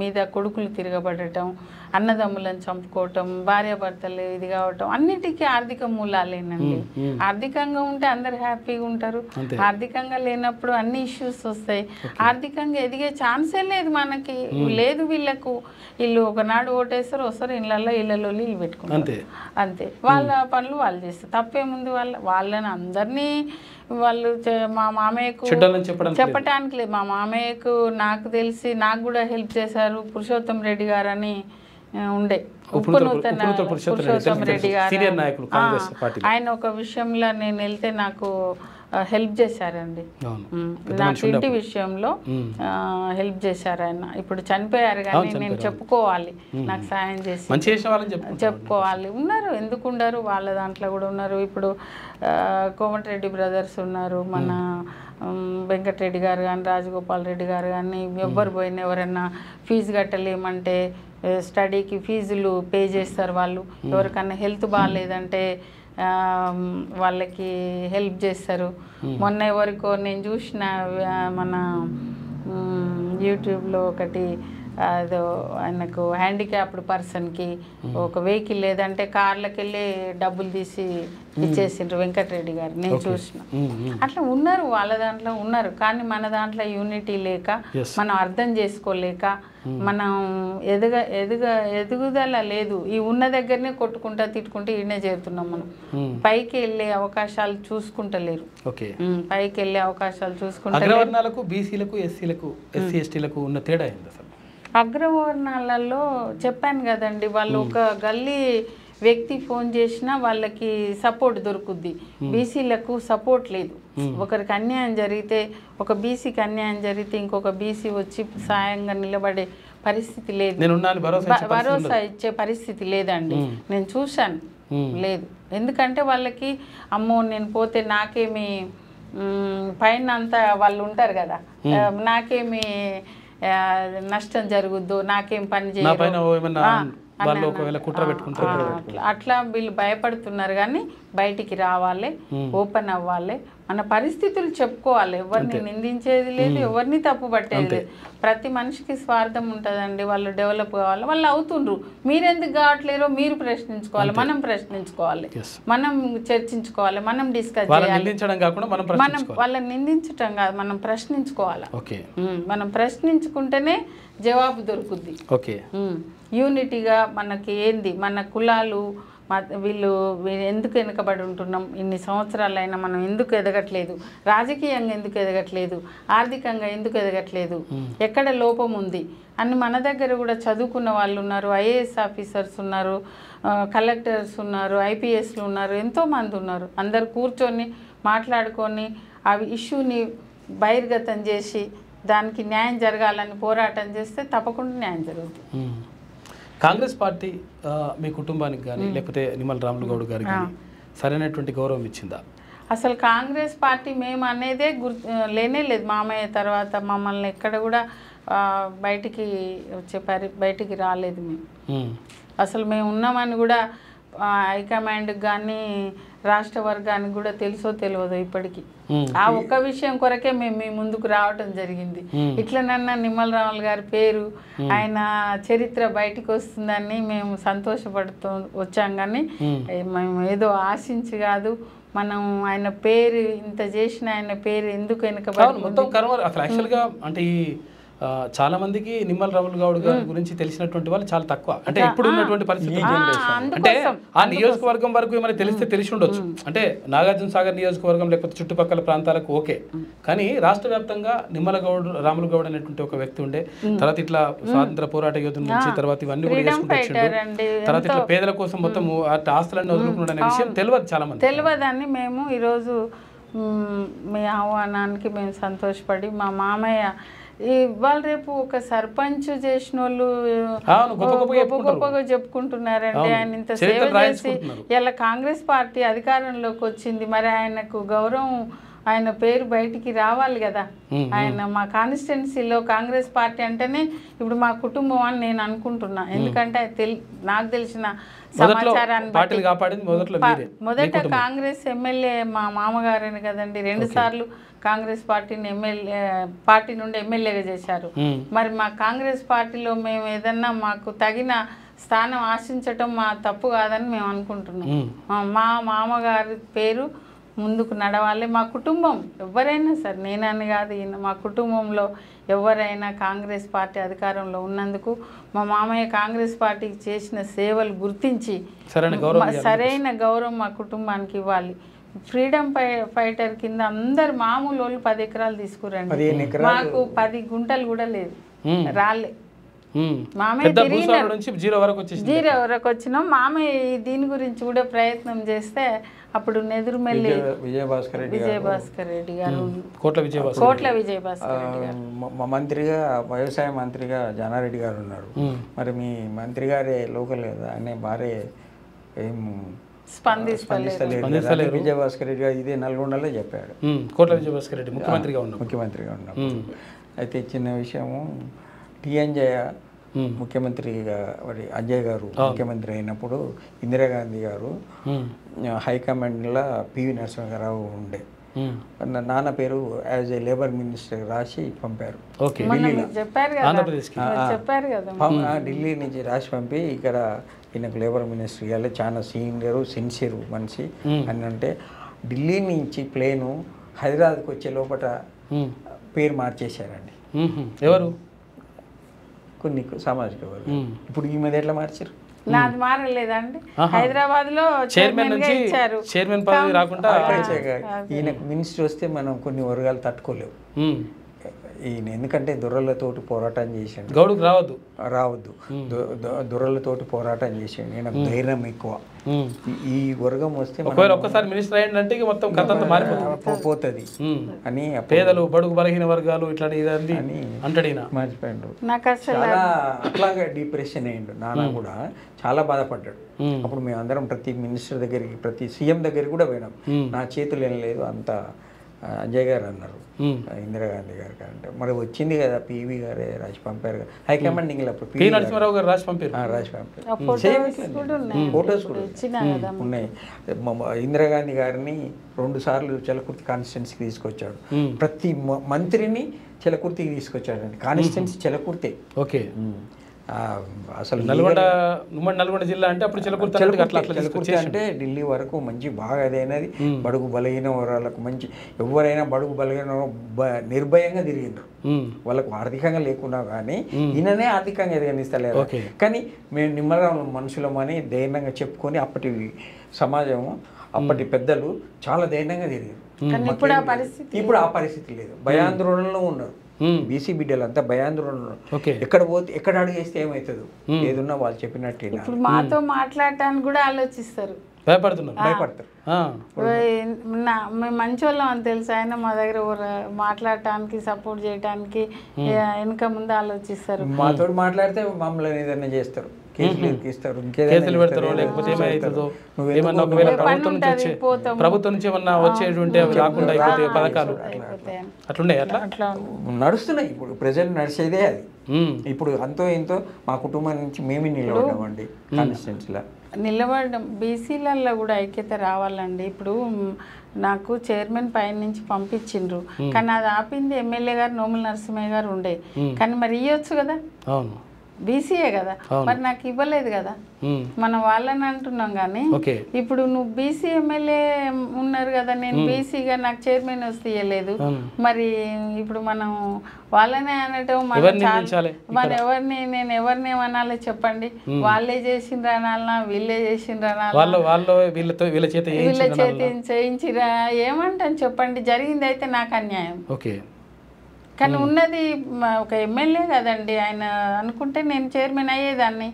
Speaker 3: మీద కొడుకులు తిరగబడటం, అన్నదమ్ములను చంపుకోవటం, భార్యాభర్తలు ఇది కావటం అన్నిటికీ ఆర్థిక మూలాలేనండి. ఆర్థికంగా ఉంటే అందరు హ్యాపీగా ఉంటారు. ఆర్థికంగా లేనప్పుడు అన్ని ఇష్యూస్ వస్తాయి. ఆర్థికంగా ఎదిగే ఛాన్సే లేదు మనకి. లేదు, వీళ్ళకు వీళ్ళు ఒకనాడు ఓటేస్తారు, వస్తారు, ఇళ్ళల్లో ఇల్లు పెట్టుకుంటారు. అంతే, వాళ్ళ పనులు వాళ్ళు చేస్తారు. తప్పేముంది? వాళ్ళని అందరినీ వాళ్ళు మా మామయ్యకు చెప్పటానికి లేదు. మా మామయ్యకు నాకు తెలిసి నాకు కూడా హెల్ప్ చేశారు పురుషోత్తం రెడ్డి గారు అని ఉండే, పురుషోత్తం రెడ్డి గారు. ఆయన ఒక విషయంలో నేను వెళ్తే నాకు హెల్ప్ చేశారండి. నాకు ఇంటి విషయంలో హెల్ప్ చేశారు ఆయన. ఇప్పుడు చనిపోయారు కానీ నేను చెప్పుకోవాలి, నాకు సాయం చేసి చెప్పుకోవాలి. ఉన్నారు, ఎందుకు ఉండరు? వాళ్ళ దాంట్లో కూడా ఉన్నారు. ఇప్పుడు కోమటిరెడ్డి బ్రదర్స్ ఉన్నారు, మన వెంకటరెడ్డి గారు కానీ, రాజగోపాల్ రెడ్డి గారు కానీ. ఎవ్వరు పోయినా ఎవరైనా ఫీజు కట్టలేమంటే స్టడీకి ఫీజులు పే చేస్తారు వాళ్ళు. ఎవరికన్నా హెల్త్ బాగాలేదంటే వాళ్ళకి హెల్ప్ చేస్తారు. మొన్న ఎవరికో నేను చూసిన మన యూట్యూబ్లో ఒకటి, అదో ఆయనకు హ్యాండిక్యాప్డ్ పర్సన్కి ఒక వెహికల్ లేదంటే కార్లకి వెళ్ళి డబ్బులు తీసి ఇచ్చేసిండ్రు వెంకటరెడ్డి గారు, నేను చూసిన. అట్లా ఉన్నారు, వాళ్ళ దాంట్లో ఉన్నారు. కానీ మన దాంట్లో యూనిటీ లేక, మనం అర్థం చేసుకోలేక, మనం ఎదుగుదల లేదు. ఈ ఉన్న దగ్గరనే కొట్టుకుంటా తిట్టుకుంటూ ఈయనే చేరుతున్నాం. మనం పైకి వెళ్ళే అవకాశాలు చూసుకుంటలేరు. పైకి వెళ్ళే అవకాశాలు చూసుకుంటారు.
Speaker 1: బీసీలకు, ఎస్సీలకు, ఎస్సీ ఎస్టీలకు ఉన్న తేడా ఏంది అసలు?
Speaker 3: అగ్రవర్ణాలలో చెప్పాను కదండి, వాళ్ళు ఒక గల్లీ వ్యక్తి ఫోన్ చేసినా వాళ్ళకి సపోర్ట్ దొరుకుద్ది. బీసీలకు సపోర్ట్ లేదు. ఒకరికి అన్యాయం జరిగితే, ఒక బీసీకి అన్యాయం జరిగితే ఇంకొక బీసీ వచ్చి సాయంగా నిలబడే పరిస్థితి లేదు, భరోసా ఇచ్చే పరిస్థితి లేదండి. నేను చూశాను, లేదు. ఎందుకంటే వాళ్ళకి అమ్మో నేను పోతే నాకేమి, పైన అంతా వాళ్ళు ఉంటారు కదా, నాకేమి నష్టం జరుగుద్దు, నాకేం పని చేయరు, అట్లా వీళ్ళు భయపడుతున్నారు. కానీ బయటికి రావాలి, ఓపెన్ అవ్వాలి, మన పరిస్థితులు చెప్పుకోవాలి. ఎవరిని నిందించేది లేదు, ఎవరిని తప్పు పట్టేది లేదు. ప్రతి మనిషికి స్వార్థం ఉంటుందండి. వాళ్ళు డెవలప్ కావాలి, వాళ్ళు అవుతుండ్రు. మీరెందుకు కావట్లేరో మీరు ప్రశ్నించుకోవాలి, మనం ప్రశ్నించుకోవాలి, మనం చర్చించుకోవాలి, మనం డిస్కస్ చేయాలి. మనం వాళ్ళని నిందించటం కాదు, మనం ప్రశ్నించుకోవాలి. మనం ప్రశ్నించుకుంటేనే జవాబు దొరుకుద్ది. యూనిటీగా మనకి ఏంది, మన కులాలు వీళ్ళు ఎందుకు వెనుకబడి ఉంటున్నాం, ఇన్ని సంవత్సరాలైనా మనం ఎందుకు ఎదగట్లేదు, రాజకీయంగా ఎందుకు ఎదగట్లేదు, ఆర్థికంగా ఎందుకు ఎదగట్లేదు, ఎక్కడ లోపం ఉంది అని మన దగ్గర కూడా చదువుకున్న వాళ్ళు ఉన్నారు, ఐఏఎస్ ఆఫీసర్స్ ఉన్నారు, కలెక్టర్స్ ఉన్నారు, ఐపీఎస్లు ఉన్నారు, ఎంతోమంది ఉన్నారు. అందరు కూర్చొని మాట్లాడుకొని ఆ ఇష్యూని బహిర్గతం చేసి దానికి న్యాయం జరగాలని పోరాటం చేస్తే తప్పకుండా న్యాయం జరుగుతుంది.
Speaker 1: కాంగ్రెస్ పార్టీ మీ కుటుంబానికి కానీ లేకపోతే నిమ్మల రాములు గౌడ్ గారికి కానీ సరైనటువంటి గౌరవం ఇచ్చిందా?
Speaker 3: అసలు కాంగ్రెస్ పార్టీ మేము అనేదే లేనే లేదు. మామయ్య తర్వాత మమ్మల్ని ఎక్కడ కూడా బయటికి బయటికి రాలేదు. మేము అసలు మేము ఉన్నామని కూడా హైకమాండ్కి కానీ రాష్ట్ర వర్గానికి కూడా తెలుసో తెలియదు ఇప్పటికీ. ఆ ఒక్క విషయం కొరకే మేము మీ ముందుకు రావటం జరిగింది. ఇట్లనన్నా నిమ్మల రాములు గారి పేరు, ఆయన చరిత్ర బయటికి వస్తుందని మేము సంతోషపడుతూ వచ్చాం. కానీ మేము ఏదో ఆశించి కాదు, మనం ఆయన పేరు ఇంత చేసిన ఆయన పేరు ఎందుకు వెనుకబడి
Speaker 1: యాక్చువల్గా అంటే ఈ చాలా మందికి నిమ్మల రాములు గౌడ్ గారి గురించి తెలిసినటువంటి వాళ్ళు చాలా తక్కువ. అంటే ఇప్పుడు ఉన్నటువంటి పరిస్థితి అంటే ఆ నియోజకవర్గం వరకు ఏమైనా తెలిస్తే తెలిసి ఉండొచ్చు. అంటే నాగార్జున సాగర్ నియోజకవర్గం లేకపోతే చుట్టుపక్కల ప్రాంతాలకు ఓకే, కానీ రాష్ట్ర వ్యాప్తంగా నిమ్మల రాములు గౌడ్ అనేటువంటి ఒక వ్యక్తి ఉండే, తర్వాత ఇట్లా స్వాతంత్ర పోరాట యోధుల నుంచి తర్వాత ఇవన్నీ కూడా చేసుకుంటూ వచ్చిండు, తర్వాత ఇట్లా పేదల కోసం మొత్తం ఆస్తులన్నీ వదులుకున్నాడు అనే విషయం తెలియదు చాలా మంది.
Speaker 3: తెలియదని మేము ఈరోజు మీ ఆహ్వానానికి మేము సంతోషపడి మా మామయ్య ఇవాళ రేపు ఒక సర్పంచ్ చేసిన వాళ్ళు గొప్పగా చెప్పుకుంటున్నారంటే ఆయన ఇంత సేవ చేసి ఇలా కాంగ్రెస్ పార్టీ అధికారంలోకి వచ్చింది, మరి ఆయనకు గౌరవం, ఆయన పేరు బయటికి రావాలి కదా. ఆయన మా కాన్స్టిట్యున్సీలో కాంగ్రెస్ పార్టీ అంటేనే ఇప్పుడు మా కుటుంబం అని నేను అనుకుంటున్నా. ఎందుకంటే నాకు తెలిసిన సమాచారాన్ని మొదట కాంగ్రెస్ ఎమ్మెల్యే మా మామగారని కదండి, 2 సార్లు కాంగ్రెస్ పార్టీ నుండి ఎమ్మెల్యేగా చేశారు. మరి మా కాంగ్రెస్ పార్టీలో మేము ఏదన్నా మాకు తగిన స్థానం ఆశించటం మా తప్పు కాదని మేము అనుకుంటున్నాం. మా మామగారి పేరు ముందుకు నడవాలి. మా కుటుంబం ఎవరైనా సరే, నేనని కాదు, మా కుటుంబంలో ఎవరైనా కాంగ్రెస్ పార్టీ అధికారంలో ఉన్నందుకు మా మామయ్య కాంగ్రెస్ పార్టీకి చేసిన సేవలు గుర్తించి సరైన గౌరవం మా కుటుంబానికి ఇవ్వాలి. ఫ్రీడమ్ ఫైటర్ కింద అందరు మామూలు వాళ్ళు 10 ఎకరాలు తీసుకురండి, మాకు 10 గుంటలు కూడా లేదు, రాలే. మామయ్య జీరో వరకు వచ్చినాం. మామయ్య దీని గురించి కూడా ప్రయత్నం చేస్తే అప్పుడు నెదురుమెల్లి విజయభాస్కర్ రెడ్డి గారు, కోట్ల విజయభాస్కర్ రెడ్డి గారు
Speaker 2: మంత్రిగా, వ్యవసాయ మంత్రిగా జానారెడ్డి గారు ఉన్నారు. మరి మీ మంత్రి గారే లోకల్ కదా, ఆయన భార్య ఏం స్పందిస్తలేదు. విజయభాస్కర్ రెడ్డి గారు ఇదే నల్గొండలో చెప్పాడు.
Speaker 1: కోట్ల విజయభాస్కర్ రెడ్డి ముఖ్యమంత్రిగా
Speaker 2: ఉన్నాడు. అయితే చిన్న విషయము, టీఎన్జయ ముఖ్యమంత్రిగా అజయ్ గారు ముఖ్యమంత్రి అయినప్పుడు ఇందిరాగాంధీ గారు హైకమాండ్లో పివి నరసింహారావు ఉండే, నాన్న పేరు యాజ్ ఏ లేబర్ మినిస్టర్ రాసి పంపారు. ఢిల్లీ నుంచి రాసి పంపి ఇక్కడ ఈయనకు లేబర్ మినిస్టర్ ఇవ్వాలి, చాలా సీనియరు సిన్సియర్ మనిషి అని అంటే, ఢిల్లీ నుంచి ప్లేను హైదరాబాద్కి వచ్చే లోపల పేరు మార్చేశారండి.
Speaker 1: ఎవరు?
Speaker 2: కొన్ని సామాజిక వర్గం. ఇప్పుడు ఈ మీద ఎట్లా మార్చారు?
Speaker 3: నాది మారలేదండి. హైదరాబాద్ లో
Speaker 1: చైర్మన్ నుంచి చైర్మన్ పదవి రాకుండా
Speaker 2: ఈయనకు మినిస్టర్ వస్తే మనం కొన్ని వర్గాలు తట్టుకోలేవు. ఈయన ఎందుకంటే దొరలతోటి పోరాటం చేసాడు.
Speaker 1: గౌడుకు
Speaker 2: రావద్దు దొరలతోటి పోరాటం చేసాడు. నేను ధైర్యం ఎక్కువ. ఈ వర్గం వస్తే
Speaker 1: ఒక్కసారి మినిస్టర్ అయ్యిందంటే మొత్తం కథ అంతా
Speaker 2: మారిపోతుంది అని
Speaker 1: పేదలు, బడుగు బలహీన వర్గాలు ఇట్లాంటి అని అంటాడు.
Speaker 2: మర్చిపోయాడు. చాలా అట్లాగా డిప్రెషన్ అయ్యిండు. నాన్న కూడా చాలా బాధపడ్డాడు. అప్పుడు మేము అందరం ప్రతి మినిస్టర్ దగ్గరికి, ప్రతి సీఎం దగ్గరికి కూడా పోయినాం. నా చేతులు ఏం లేదు, అంత అజయ్ గారు అన్నారు ఇందిరాగాంధీ గారు అంటే మరి వచ్చింది కదా పివి గారే రాసి పంపారు కదా హైకమాండ్ ఇంగ్లా
Speaker 1: పి నరసింహారావు గారు రాసి పంపారు
Speaker 2: ఫోటోస్ కూడా ఉన్నాయి. ఇందిరాగాంధీ గారిని 2 సార్లు చలకుర్తి కాన్స్టిట్యున్సీకి తీసుకొచ్చాడు. ప్రతి మంత్రిని చలకుర్తికి తీసుకొచ్చాడండి. కాన్స్టిట్యున్సీ చలకుర్తే.
Speaker 1: ఓకే.
Speaker 2: అసలు
Speaker 1: నల్గొండ జిల్లా అంటే అప్పుడు
Speaker 2: చలకుర్తి అంటే ఢిల్లీ వరకు మంచి బాగా అదైనది. బడుగు బలహీన వర్గాలకు మంచి ఎవరైనా బడుగు బలహీన నిర్భయంగా తిరిగిండ్రు. వాళ్ళకు ఆర్థికంగా లేకున్నా కానీ ఈయననే ఆర్థికంగా ఎదగనిస్తలేరు. కానీ మేము నిమ్మలం మనుషులమని ధైర్యంగా చెప్పుకొని అప్పటి సమాజము అప్పటి పెద్దలు చాలా ధైర్యంగా తిరిగారు. ఇప్పుడు ఆ పరిస్థితి లేదు. భయాందోళనలో ఉన్నారు. బీసీ బిడ్డలు అంతా భయాందోళనలో. ఎక్కడ పోతే ఎక్కడ అడుగు వేస్తే ఏమవుతుందో ఏదున్నా వాళ్ళు చెప్పినట్టు
Speaker 3: ఇప్పుడు మాతో మాట్లాడటానికి కూడా ఆలోచిస్తారు,
Speaker 1: భయపడతారు.
Speaker 3: మేము మంచి వాళ్ళం అని తెలుసు, ఆయన మా దగ్గర మాట్లాడటానికి సపోర్ట్ చేయడానికి వెనక ముందు ఆలోచిస్తారు.
Speaker 2: మాతో మాట్లాడితే మమ్మల్ని ఏదైనా చేస్తారు,
Speaker 1: కేసులు పెడతారు, లేకపోతే ఏమవుతుందో ఏమన్నా ఒకవేళ ప్రభుత్వం నుంచి ఏమన్నా వచ్చేటువంటి రాకుండా అయిపోతే పథకాలు అట్లుండే అట్లా
Speaker 2: నడుస్తున్నాయి. ఇప్పుడు ప్రజెంట్ నడిచేదే అది. ఇప్పుడు అంతో ఎంతో మా కుటుంబం నుంచి మేమే నిలబడ్డామండి కాన్స్టిట్యున్సీలో.
Speaker 3: నిలబడడం బీసీలలో కూడా ఐక్యత రావాలండి. ఇప్పుడు నాకు చైర్మన్ పైన నుంచి పంపించిండ్రు, కానీ అది ఆపింది ఎమ్మెల్యే గారు నోముల నరసింహయ్య గారు ఉండే. కానీ మరి ఇవ్వచ్చు కదా, బీసీఏ కదా, మరి నాకు ఇవ్వలేదు కదా. మనం వాళ్ళని అంటున్నాం కానీ ఇప్పుడు నువ్వు బీసీ ఎమ్మెల్యే ఉన్నారు కదా, నేను బీసీగా నాకు చైర్మన్ వస్తే ఇవ్వలేదు. మరి ఇప్పుడు మనం వాళ్ళనే అనటం మన ఎవరిని నేను ఎవరిని అనాలి చెప్పండి. వాళ్ళే చేసిండ్రు అనాలనా వీళ్ళే చేసిండ్రు అనాలి, వీళ్ళ చేతి చేయించిరా ఏమంటాను చెప్పండి. జరిగింది అయితే నాకు అన్యాయం. కానీ ఉన్నది ఒక ఎమ్మెల్యే కదండి ఆయన, అనుకుంటే నేను చైర్మన్ అయ్యేదాన్ని.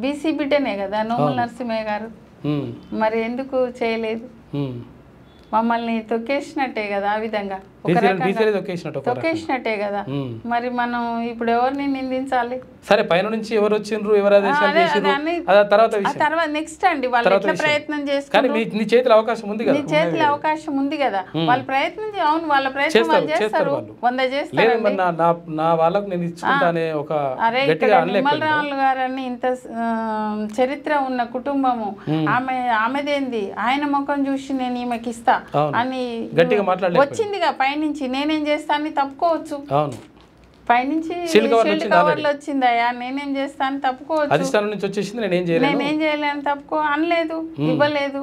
Speaker 3: బీసీ బిడ్డనే కదా నోముల నరసింహయ్య గారు, మరి ఎందుకు చేయలేదు? మమ్మల్ని తొక్కేసినట్టే కదా, ఆ విధంగా తొక్కేసినట్టే కదా. మరి మనం ఇప్పుడు ఎవరిని నిందించాలి?
Speaker 1: సరే పైన నుంచి ఎవరు వచ్చిండ్రు, ఎవరు
Speaker 3: తర్వాత నెక్స్ట్ అండి వాళ్ళు ఎట్లా ప్రయత్నం చేసుకుంటారు.
Speaker 1: నీ చేతిలో అవకాశం ఉంది కదా,
Speaker 3: నీ చేతిలో అవకాశం ఉంది కదా, వాళ్ళు ప్రయత్నం అవును వాళ్ళ ప్రయత్నం వాళ్ళు చేస్తారు, 100 చేస్తారు.
Speaker 1: నా వాళ్ళకు నేను ఇచ్చుకుంటానే ఒక
Speaker 3: నిమ్మలరావులు గారని ఇంత చరిత్ర ఉన్న కుటుంబము, ఆమెదేంది ఆయన ముఖం చూసి నేను ఈమెకి ఇస్తా అని గట్టిగా వచ్చిందిగా పైనుంచి, నేనేం చేస్తాను తప్పుకోవచ్చు. పైనుంచి కవర్లు వచ్చిందయ్యా నేనేం చేస్తాను తప్పుకోవచ్చు, నేనేం చేయలేను తప్పుకో అనలేదు, ఇవ్వలేదు.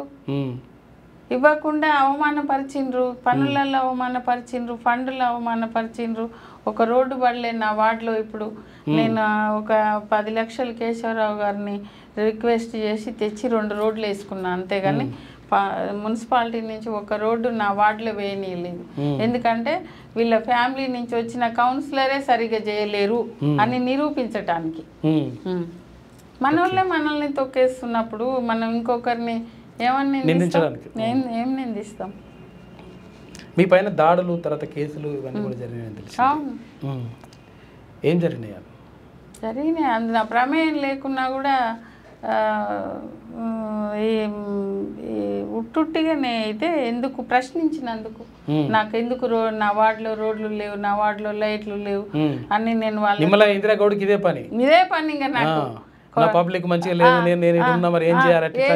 Speaker 3: ఇవ్వకుండా అవమానపరిచిండ్రు, పనులలో అవమానపరిచిండ్రు, ఫండ్లు అవమానపరిచిండ్రు. ఒక రోడ్డు పడలేదు నా వార్డులో. ఇప్పుడు నేను ఒక 10 లక్షలు కేశవరావు గారిని రిక్వెస్ట్ చేసి తెచ్చి 2 రోడ్లు వేసుకున్నాను, అంతేగాని మున్సిపాలిటీ నుంచి ఒక రోడ్డు నా వార్డులో వేయనీయలేదు. ఎందుకంటే వీళ్ళ ఫ్యామిలీ నుంచి వచ్చిన కౌన్సిలరే సరిగా చేయలేరు అని నిరూపించటానికి. మన వాళ్ళే మనల్ని తొక్కేస్తున్నప్పుడు మనం ఇంకొకరిని ఏమని ఏం నిందిస్తాం?
Speaker 1: మీ పైన దాడులు తర్వాత కేసులు ఇవన్నీ కూడా జరిగినాయని తెలుసు. ఏం జరిగినాయి?
Speaker 3: అందులో నా ప్రమేయం లేకున్నా కూడా ఉట్టుట్టిగానే అయితే ఎందుకు ప్రశ్నించినందుకు, నాకు ఎందుకు నా వార్డులో రోడ్లు లేవు, నా వార్డులో లైట్లు లేవు అని నేను
Speaker 1: ఇందిరాగౌడ్కి ఇదే పని ఇంకా నాకు పబ్లిక్ మంచిగా లేదు, ఏం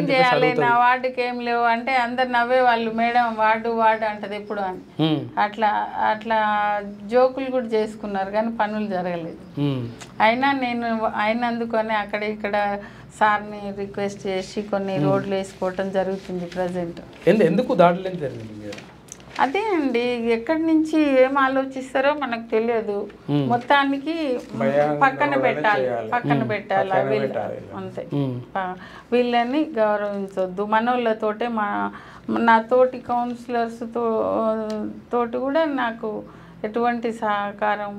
Speaker 3: చేయాలి, నా వార్డుకి ఏం లేవు అంటే అందరు నవ్వే వాళ్ళు, మేడం వార్డు అంటది ఎప్పుడు అని. అట్లా జోకులు కూడా చేసుకున్నారు కానీ పనులు జరగలేదు. అయినా నేను అయినందుకని అక్కడ ఇక్కడ సార్ని రిక్వెస్ట్ చేసి కొన్ని రోడ్లు వేసుకోవటం జరుగుతుంది ప్రజెంట్.
Speaker 1: ఎందుకు దాడులు జరిగింది?
Speaker 3: అదే అండి, ఎక్కడి నుంచి ఏం ఆలోచిస్తారో మనకు తెలియదు. మొత్తానికి పక్కన పెట్టాలి అంతే. వీళ్ళని గౌరవించొద్దు. మనోళ్ళతోటే నా తోటి కౌన్సిలర్స్ తోటి కూడా నాకు ఎటువంటి సహకారం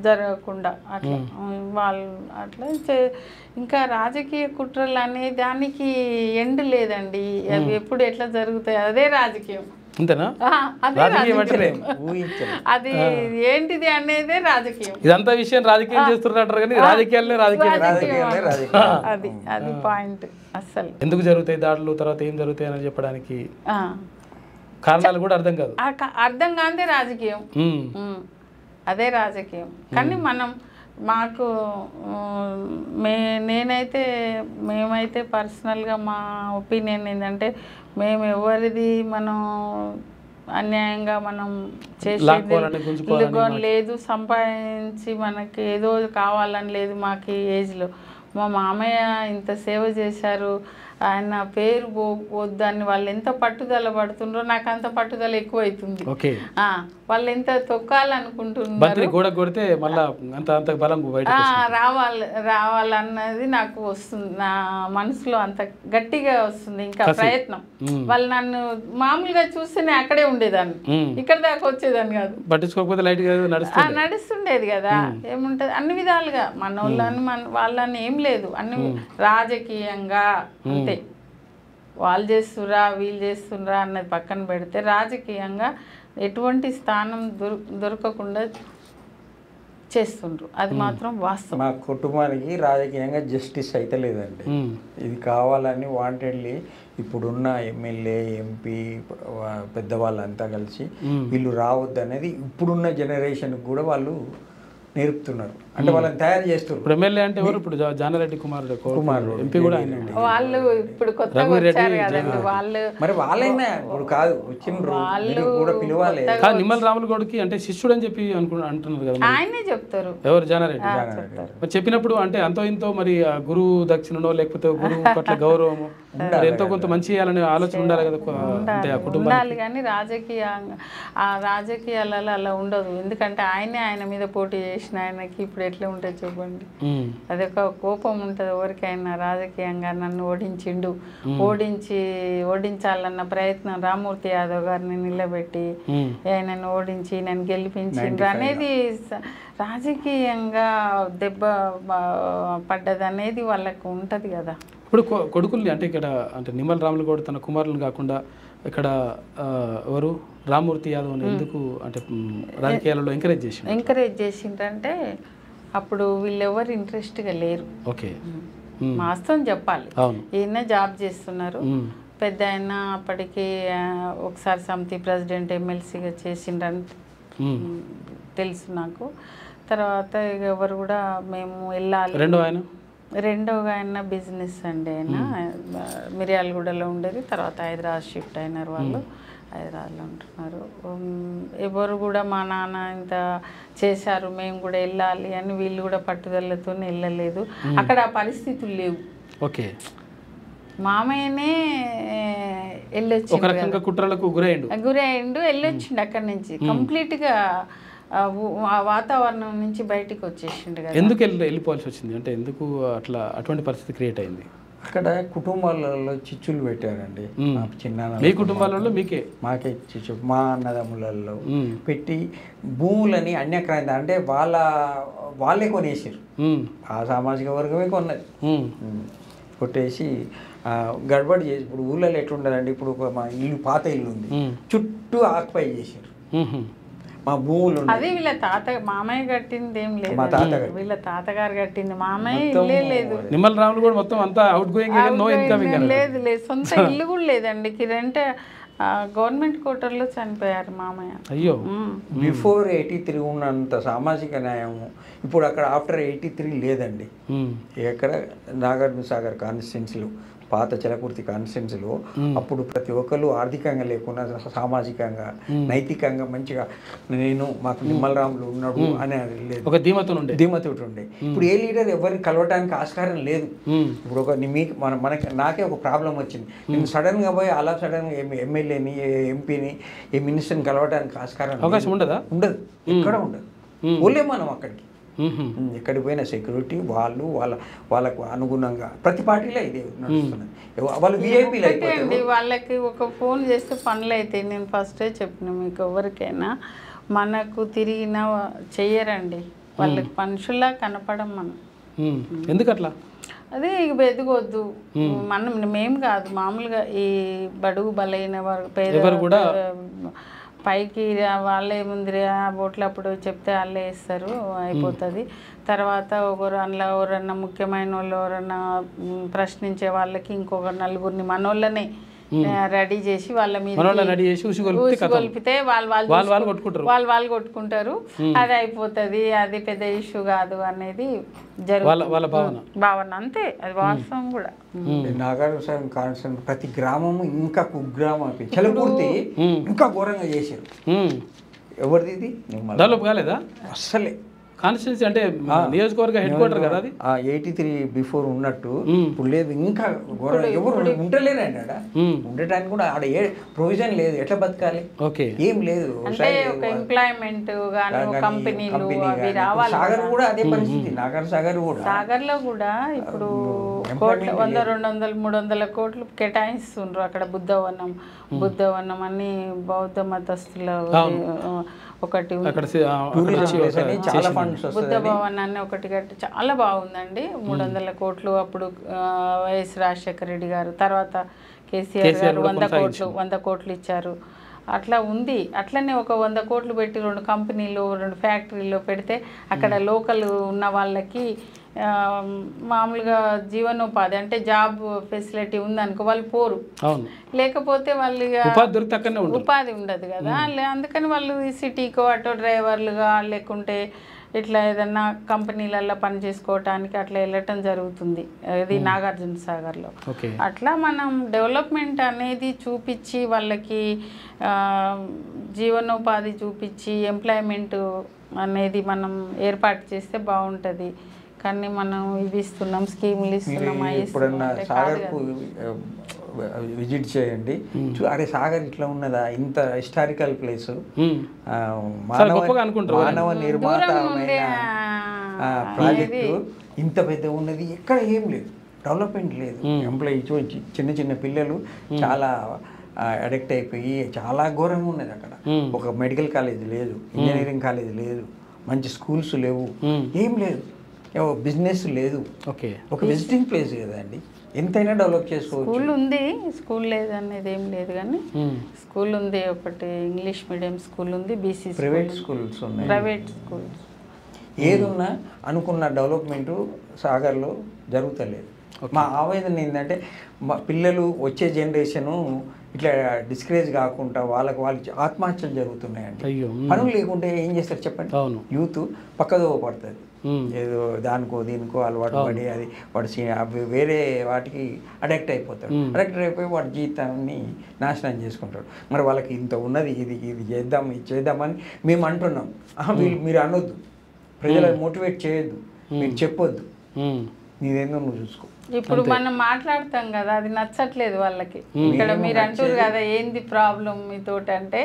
Speaker 3: జరగకుండా అట్లా వాళ్ళు అట్లా ఇంకా రాజకీయ కుట్రలు అనే దానికి ఎండ్ లేదండి. అవి ఎప్పుడు ఎట్లా జరుగుతాయి అదే రాజకీయం. అది ఏంటిది అనేదే రాజకీయం.
Speaker 1: ఇదంతా విషయం రాజకీయం చేస్తున్నట్టు కానీ
Speaker 3: అది పాయింట్. అసలు
Speaker 1: ఎందుకు జరుగుతాయి దాడులు, తర్వాత ఏం జరుగుతాయి అని చెప్పడానికి కారణాలు కూడా అర్థం కాదు.
Speaker 3: అర్థం కాదే రాజకీయం. అదే రాజకీయం. కానీ మనం మాకు మేమైతే పర్సనల్గా మా ఒపీనియన్ ఏంటంటే మేము ఎవరిది మనం అన్యాయంగా మనం చేసేది లేదు, సంపాదించి మనకి ఏదో కావాలని లేదు. మాకు ఈ ఏజ్లో మా మామయ్య ఇంత సేవ చేశారు, ఆయన పేరు వద్దని వాళ్ళు ఎంత పట్టుదల పడుతుండ్రో నాకు అంత పట్టుదల ఎక్కువ అవుతుంది. వాళ్ళు ఎంత తొక్కాలనుకుంటున్నారు, రావాలన్నది నాకు వస్తుంది, నా మనసులో అంత గట్టిగా వస్తుంది. ఇంకా ప్రయత్నం వాళ్ళు నన్ను మామూలుగా చూస్తేనే అక్కడే ఉండేదాన్ని, ఇక్కడ దాకా వచ్చేదాన్ని కాదు, నడుస్తుండేది కదా. ఏముంటది అన్ని విధాలుగా మన వాళ్ళని వాళ్ళని ఏం లేదు, అన్ని రాజకీయంగా అంతే. వాళ్ళు చేస్తురా వీళ్ళు చేస్తురా అన్నది పక్కన పెడితే రాజకీయంగా ఎటువంటి స్థానం దొరకకుండా చేస్తుండ్రు, అది మాత్రం వాస్తవం.
Speaker 2: మా కుటుంబానికి రాజకీయంగా జస్టిస్ అయితే లేదండి. ఇది కావాలని వాంటెడ్లీ ఇప్పుడున్న ఎమ్మెల్యే ఎంపీ పెద్దవాళ్ళంతా కలిసి వీళ్ళు రావద్దు అనేది ఇప్పుడున్న జనరేషన్కి కూడా వాళ్ళు నేర్పుతున్నారు. అంటే వాళ్ళని తయారు చేస్తున్నారు.
Speaker 1: ఇప్పుడు ఎమ్మెల్యే అంటే ఎవరు? ఇప్పుడు జానారెడ్డి కుమారుడు ఎంపీ కూడా
Speaker 3: వాళ్ళు ఇప్పుడు కొత్తగా వచ్చారు కదండి. వాళ్ళు
Speaker 2: మరి వాళ్ళైనా ఇప్పుడు కాదు వచ్చిండ్రు, వాళ్ళు కూడా పిలవాలి.
Speaker 1: నిమ్మల రాములు గౌడ్కి అంటే శిష్యుడు అని చెప్పి అంటున్నారు కదా,
Speaker 3: ఆయనే చెప్తారు.
Speaker 1: ఎవరు? జానారెడ్డి చెప్పినప్పుడు అంటే అంతో ఇంతో మరి గురువు దక్షిణనో లేకపోతే గురువు పట్ల గౌరవము ఎంతో కొంత మంచి చేయాలనే ఆలోచన ఉండాలి కదా అంటే ఆ కుటుంబం
Speaker 3: ఉండాలి. కానీ రాజకీయాలలో అలా ఉండదు. ఎందుకంటే ఆయన మీద పోటీ చేసిన ఆయనకి ఇప్పుడు ఎట్లా ఉంటుంది చెప్పండి. అదొక కోపం ఉంటుంది ఎవరికైనా. రాజకీయంగా నన్ను ఓడించాలన్న ప్రయత్నం రామ్మూర్తి యాదవ్ గారిని నిలబెట్టి ఆయనను ఓడించి నన్ను గెలిపించిండ్రు అనేది రాజకీయంగా దెబ్బ పడ్డది అనేది వాళ్ళకు ఉంటుంది కదా.
Speaker 1: ఇప్పుడు కొడుకుల్ని అంటే ఇక్కడ అంటే నిమ్మల రాములు గౌడ్ తన కుమారులను కాకుండా ఇక్కడ ఎవరు రామ్మూర్తి యాదవ్ ఎందుకు అంటే రాజకీయాలలో ఎంకరేజ్
Speaker 3: చేసిండ్రంటే అప్పుడు వీళ్ళెవరు ఇంట్రెస్ట్గా లేరు.
Speaker 1: ఓకే,
Speaker 3: వాస్తవం చెప్పాలి. ఈయన జాబ్ చేస్తున్నారు. పెద్ద ఆయన అప్పటికి ఒకసారి సమితి ప్రెసిడెంట్ ఎమ్మెల్సీగా చేసిండ్రని తెలుసు నాకు. తర్వాత ఎవరు కూడా మేము వెళ్ళాలి. రెండోగా ఆయన బిజినెస్ అండి. ఆయన మిర్యాలగూడలో ఉండేది, తర్వాత హైదరాబాద్ షిఫ్ట్ అయినారు. వాళ్ళు హైదరాబాద్లో ఉంటున్నారు. ఎవరు కూడా మా నాన్న ఇంత చేశారు మేము కూడా వెళ్ళాలి అని వీళ్ళు కూడా పట్టుదలతో వెళ్ళలేదు. అక్కడ ఆ పరిస్థితులు లేవు.
Speaker 1: ఓకే,
Speaker 3: మామయ్యనే వెళ్ళొచ్చిండు,
Speaker 1: కుట్రలకు
Speaker 3: గురైండు, వెళ్ళొచ్చిండు అక్కడి నుంచి కంప్లీట్గా వాతావరణం నుంచి బయటికి వచ్చేసిండు కదా.
Speaker 1: ఎందుకు వెళ్ళిపోవాల్సి వచ్చింది అంటే ఎందుకు అట్లా అటువంటి పరిస్థితి క్రియేట్ అయింది?
Speaker 2: అక్కడ కుటుంబాలలో చిచ్చులు పెట్టారండి.
Speaker 1: మీ కుటుంబాలలో
Speaker 2: మాకే చిచ్చు, మా అన్నదమ్ములలో పెట్టి భూములని అన్యక్రాంతి అంటే వాళ్ళే కొనేసారు. ఆ సామాజిక వర్గమే కొన్నది. కొట్టేసి గడబడి చేసి ఇప్పుడు ఊళ్ళలో ఎట్లుండదండి, ఇప్పుడు మా ఇల్లు పాత ఇల్లు ఉంది, చుట్టూ ఆక్యుపై చేశారు. మా భూములు
Speaker 3: అది వీళ్ళ మామయ్య కట్టింది ఏం లేదు, వీళ్ళ తాతగారు కట్టింది. మామయ్య ఇల్లే లేదు.
Speaker 1: నిమ్మల రాములు కూడా మొత్తం అంతా అవుట్ గోయింగ్, నో ఇన్కమింగ్.
Speaker 3: లేదు సొంత ఇల్లు కూడా లేదండి. రెంట్ గవర్నమెంట్ క్వార్టర్లో చనిపోయారు మామయ్య.
Speaker 1: అయ్యో,
Speaker 2: బిఫోర్ 83 ఉన్నంత సామాజిక న్యాయము ఇప్పుడు అక్కడ ఆఫ్టర్ 83 లేదండి. ఎక్కడ నాగార్జున సాగర్ కాన్స్టిట్యున్సీలో, పాత చిలకుర్తి కాన్స్టిట్యున్సీలో అప్పుడు ప్రతి ఒక్కరు ఆర్థికంగా లేకుండా సామాజికంగా నైతికంగా మంచిగా మాకు నిమ్మల రాములు ఉన్నాడు అని లేదు,
Speaker 1: ఒక ధీమతోటి
Speaker 2: ఉండే. ఇప్పుడు ఏ లీడర్ ఎవరిని కలవటానికి ఆస్కారం లేదు. ఇప్పుడు నాకే ఒక ప్రాబ్లం వచ్చింది, నేను సడన్గా పోయి అలా సడన్గా ఎమ్మెల్యేని ఎంపీని ఏ మినిస్టర్ని కలవడానికి
Speaker 1: అవకాశం ఉండదు,
Speaker 2: ఎక్కడ ఉండదు. పోలే మనం అక్కడికి. ఎక్కడికి పోయిన సెక్యూరిటీ వాళ్ళకు అనుగుణంగా ప్రతి పార్టీలో ఇదే నడుస్తున్నది. వాళ్ళు విఐపీలు అయిపోతారు.
Speaker 3: వాళ్ళకి ఒక ఫోన్ చేస్తే పనులు అయితే నేను ఫస్టే చెప్పిన మీకు, ఎవరికైనా మనకు తిరిగిన చెయ్యరండి, వాళ్ళకి మనుషుల్లా కనపడం మనం.
Speaker 1: ఎందుకట్లా?
Speaker 3: అదే ఇక ఎదుగొద్దు మేము కాదు, మామూలుగా ఈ బడుగు బలైన వారు పేద పైకి వాళ్ళే ముందు బోట్లు అప్పుడు చెప్తే వాళ్ళే వేస్తారు, అయిపోతుంది. తర్వాత అందులో ఎవరన్నా ముఖ్యమైన వాళ్ళు ఎవరన్నా ప్రశ్నించే వాళ్ళకి ఇంకొక నలుగురిని మనోళ్ళనే రెడీ చేసి వాళ్ళ మీద
Speaker 1: రెడీ చేసి
Speaker 3: కొలిపితే వాళ్ళు కొట్టుకుంటారు, అది అయిపోతుంది, అది పెద్ద ఇష్యూ కాదు అనేది భావన. అంతే, అది వాస్తవం కూడా.
Speaker 2: నాగార్జున కాన్స్టిట్యూన్సీ ప్రతి గ్రామము ఇంకా కుగ్రామం చలపూర్తి ఇంకా ఘోరంగా చేశారు. ఎవరిది ఇది
Speaker 1: డెవలప్ కాలేదా
Speaker 2: అస్సలే?
Speaker 1: కాన్స్టిట్యూన్సీ అంటే నియోజకవర్గ హెడ్ క్వార్టర్ కదా అది.
Speaker 2: 83 బిఫోర్ ఉన్నట్టు ఇప్పుడు లేదు, ఇంకా ఎవరు ఉండలేరండి ఆడ. ఉండటానికి కూడా ఆడ ఏ ప్రొవిజన్ లేదు, ఎట్లా బతకాలి, ఏం లేదు.
Speaker 3: ఎంప్లాయ్మెంట్
Speaker 2: సాగర్ కూడా అదే పరిస్థితి, నాగార్ సాగర్ కూడా.
Speaker 3: సాగర్ లో కూడా ఇప్పుడు 100, 200, 300 కోట్లు కేటాయిస్తుండ్రు అక్కడ. బుద్ధవనం అని బౌద్ధ మతస్థుల ఒకటి బుద్ధ భవనాన్ని ఒకటి కట్టి చాలా బాగుందండి. 300 కోట్లు అప్పుడు వైఎస్ రాజశేఖర రెడ్డి గారు, తర్వాత కేసీఆర్ గారు 100 కోట్లు ఇచ్చారు. అట్లా ఉంది. అట్లనే ఒక 100 కోట్లు పెట్టి 2 కంపెనీలు 2 ఫ్యాక్టరీలో పెడితే అక్కడ లోకల్ ఉన్న వాళ్ళకి మామూలుగా జీవనోపాధి అంటే జాబ్ ఫెసిలిటీ ఉందనుకో వాళ్ళు పోరు. లేకపోతే వాళ్ళు ఉపాధి ఉండదు కదా, అందుకని వాళ్ళు సిటీకో ఆటో డ్రైవర్లుగా లేకుంటే ఇట్లా ఏదన్నా కంపెనీలలో పని చేసుకోవటానికి అట్లా వెళ్ళటం జరుగుతుంది. ఇది నాగార్జున సాగర్లో. అట్లా మనం డెవలప్మెంట్ అనేది చూపించి వాళ్ళకి జీవనోపాధి చూపించి ఎంప్లాయ్మెంట్ అనేది మనం ఏర్పాటు చేస్తే బాగుంటుంది. కానీ మనం ఇవి ఇస్తున్నాం, స్కీములు ఇస్తున్నాం.
Speaker 2: ఎప్పుడన్నా సాగర్కు విజిట్ చేయండి, అరే సాగర్ ఇట్లా ఉన్నదా, ఇంత హిస్టారికల్ ప్లేస్, మానవ నిర్మాత ప్రాజెక్టు ఇంత పెద్ద ఉన్నది, ఎక్కడ ఏం లేదు, డెవలప్మెంట్ లేదు. ఎంప్లాయీస్ చిన్న చిన్న పిల్లలు చాలా అడిక్ట్ అయిపోయి చాలా ఘోరంగా ఉన్నది అక్కడ. ఒక మెడికల్ కాలేజ్ లేదు, ఇంజనీరింగ్ కాలేజ్ లేదు, మంచి స్కూల్స్ లేవు, ఏం లేదు, బిజినెస్ లేదు. ఒక విజిటింగ్ ప్లేస్ కదండి, ఎంతైనా డెవలప్ చేసుకోవచ్చు.
Speaker 3: స్కూల్ ఉంది, స్కూల్ లేదు అనేది ఏం లేదు, కానీ స్కూల్ ఉంది. ఒకటి ఇంగ్లీష్ మీడియం స్కూల్ ఉంది, బీసీ
Speaker 2: ప్రైవేట్ స్కూల్స్ ఉన్నాయి.
Speaker 3: ప్రైవేట్ స్కూల్స్
Speaker 2: ఏదున్నా అనుకున్న డెవలప్మెంట్ సాగర్లో జరుగుతలేదు. మా ఆవేదన ఏంటంటే మా పిల్లలు వచ్చే జనరేషను ఇట్లా డిస్కరేజ్ కాకుండా వాళ్ళకి ఆత్మహత్యలు జరుగుతున్నాయండి. పనులు లేకుంటే ఏం చేస్తారు చెప్పండి? యూత్ పక్కదో పడుతుంది, ఏదో దానికో దీనికో అలవాటు పడి అది వాడు వేరే వాటికి అడిక్ట్ అయిపోతాడు. అడిక్ట్ అయిపోయి వాడి జీవితాన్ని నాశనం చేసుకుంటాడు. మరి వాళ్ళకి ఇంత ఉన్నది, ఇది చేద్దాం, ఇది చేద్దామని మేము అంటున్నాం. మీరు అనొద్దు, ప్రజలను మోటివేట్ చేయొద్దు, మీరు చెప్పొద్దు, నీదేందో నువ్వు చూసుకో.
Speaker 3: ఇప్పుడు మనం మాట్లాడతాం కదా, అది నచ్చట్లేదు వాళ్ళకి. ఇక్కడ మీరు అంటారు కదా ఏంది ప్రాబ్లం మీతోటి అంటే,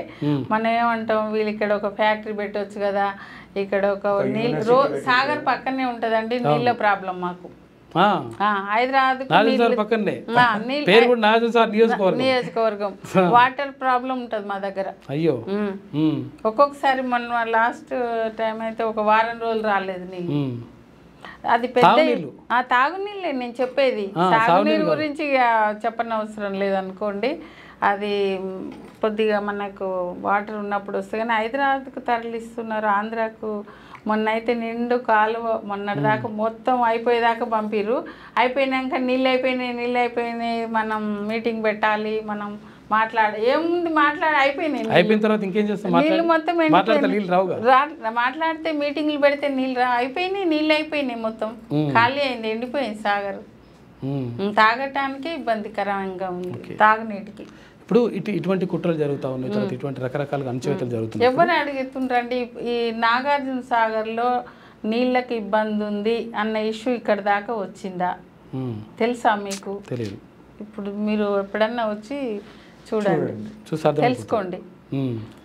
Speaker 3: మనం ఏమంటాం, వీళ్ళు ఇక్కడ ఒక ఫ్యాక్టరీ పెట్టవచ్చు కదా, ఇక్కడ ఒక నీళ్ళు సాగర్ పక్కనే ఉంటదండి, నీళ్ళ ప్రాబ్లం మాకు. నియోజకవర్గం వాటర్ ప్రాబ్లం ఉంటది మా దగ్గర.
Speaker 1: అయ్యో,
Speaker 3: ఒక్కొక్కసారి మొన్న లాస్ట్ టైం అయితే ఒక వారం రోజులు రాలేదు నీళ్ళు. అది పెద్ద తాగునీళ్ళే నేను చెప్పేది. తాగునీరు గురించి చెప్పనవసరం లేదనుకోండి. అది కొద్దిగా మనకు వాటర్ ఉన్నప్పుడు వస్తే, కానీ హైదరాబాద్కు తరలిస్తున్నారు, ఆంధ్రాకు. మొన్న అయితే నిండు కాలువ మొన్నటిదాకా మొత్తం అయిపోయేదాకా పంపిర్రు. అయిపోయినాక నీళ్ళు అయిపోయినాయి, మనం మీటింగ్ పెట్టాలి, మనం ఏముంది అయిపోయినాయి.
Speaker 1: అయిపోయిన తర్వాత ఇంకేం చేస్తాం?
Speaker 3: నీళ్ళు మొత్తం మాట్లాడితే మీటింగ్లు పెడితే నీళ్ళు అయిపోయినాయి, మొత్తం ఖాళీ అయింది, ఎండిపోయింది సాగర్. తాగటానికి ఇబ్బందికరంగా ఉంది తాగునీటికి.
Speaker 1: ఇప్పుడు ఇటువంటి కుట్రలు జరుగుతూ ఉన్నాయి, ఇటువంటి రకరకాలుగా అణచివేతలు జరుగుతున్నాయి.
Speaker 3: ఎవరు అడుగుతుండ్రండి? ఈ నాగార్జున సాగర్లో నీళ్ళకి ఇబ్బంది ఉంది అన్న ఇష్యూ ఇక్కడ దాకా వచ్చిందా? తెలుసా మీకు?
Speaker 1: తెలియదు.
Speaker 3: ఇప్పుడు మీరు ఎప్పుడన్నా వచ్చి చూడండి, తెలుసుకోండి.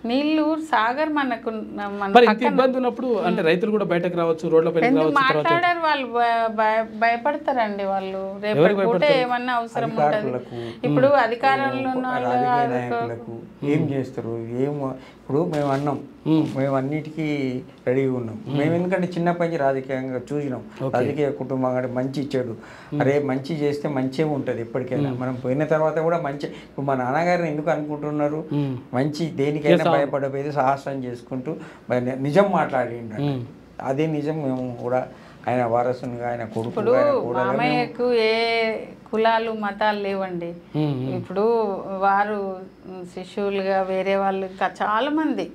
Speaker 3: నీళ్లు సాగర్ మనకు
Speaker 1: ఇబ్బంది ఉన్నప్పుడు అంటే రైతులు కూడా బయటకు రావచ్చు, రోడ్లపై
Speaker 3: మాట్లాడారు. వాళ్ళు భయపడతారండి. వాళ్ళు రేపు ఏమన్నా అవసరం ఉంటుంది. ఇప్పుడు అధికారంలో ఉన్న
Speaker 2: నాయకులకు ఏం చేస్తారు? ఇప్పుడు మేము అన్నాం, మేము అన్నిటికీ రెడీగా ఉన్నాం. మేము ఎందుకంటే చిన్నప్పటి నుంచి రాజకీయంగా చూసినాం, రాజకీయ కుటుంబం అంటే మంచి చెడు. అరే మంచి చేస్తే మంచిగా ఉంటుంది ఎప్పటికైనా. మనం పోయిన తర్వాత కూడా మంచి. ఇప్పుడు మా నాన్నగారిని ఎందుకు అనుకుంటున్నారు? మంచి దేనికైనా భయపడపోయి సాహసం చేసుకుంటూ నిజం మాట్లాడిండ్రు. అదే నిజం మేము కూడా ఆయన వారసునిగా ఆయన కొడుకు
Speaker 3: ఇప్పుడు మామయ్యకు ఏ కులాలు మతాలు లేవండి. ఇప్పుడు వారు శిష్యులుగా వేరే వాళ్ళు ఇంకా చాలా మంది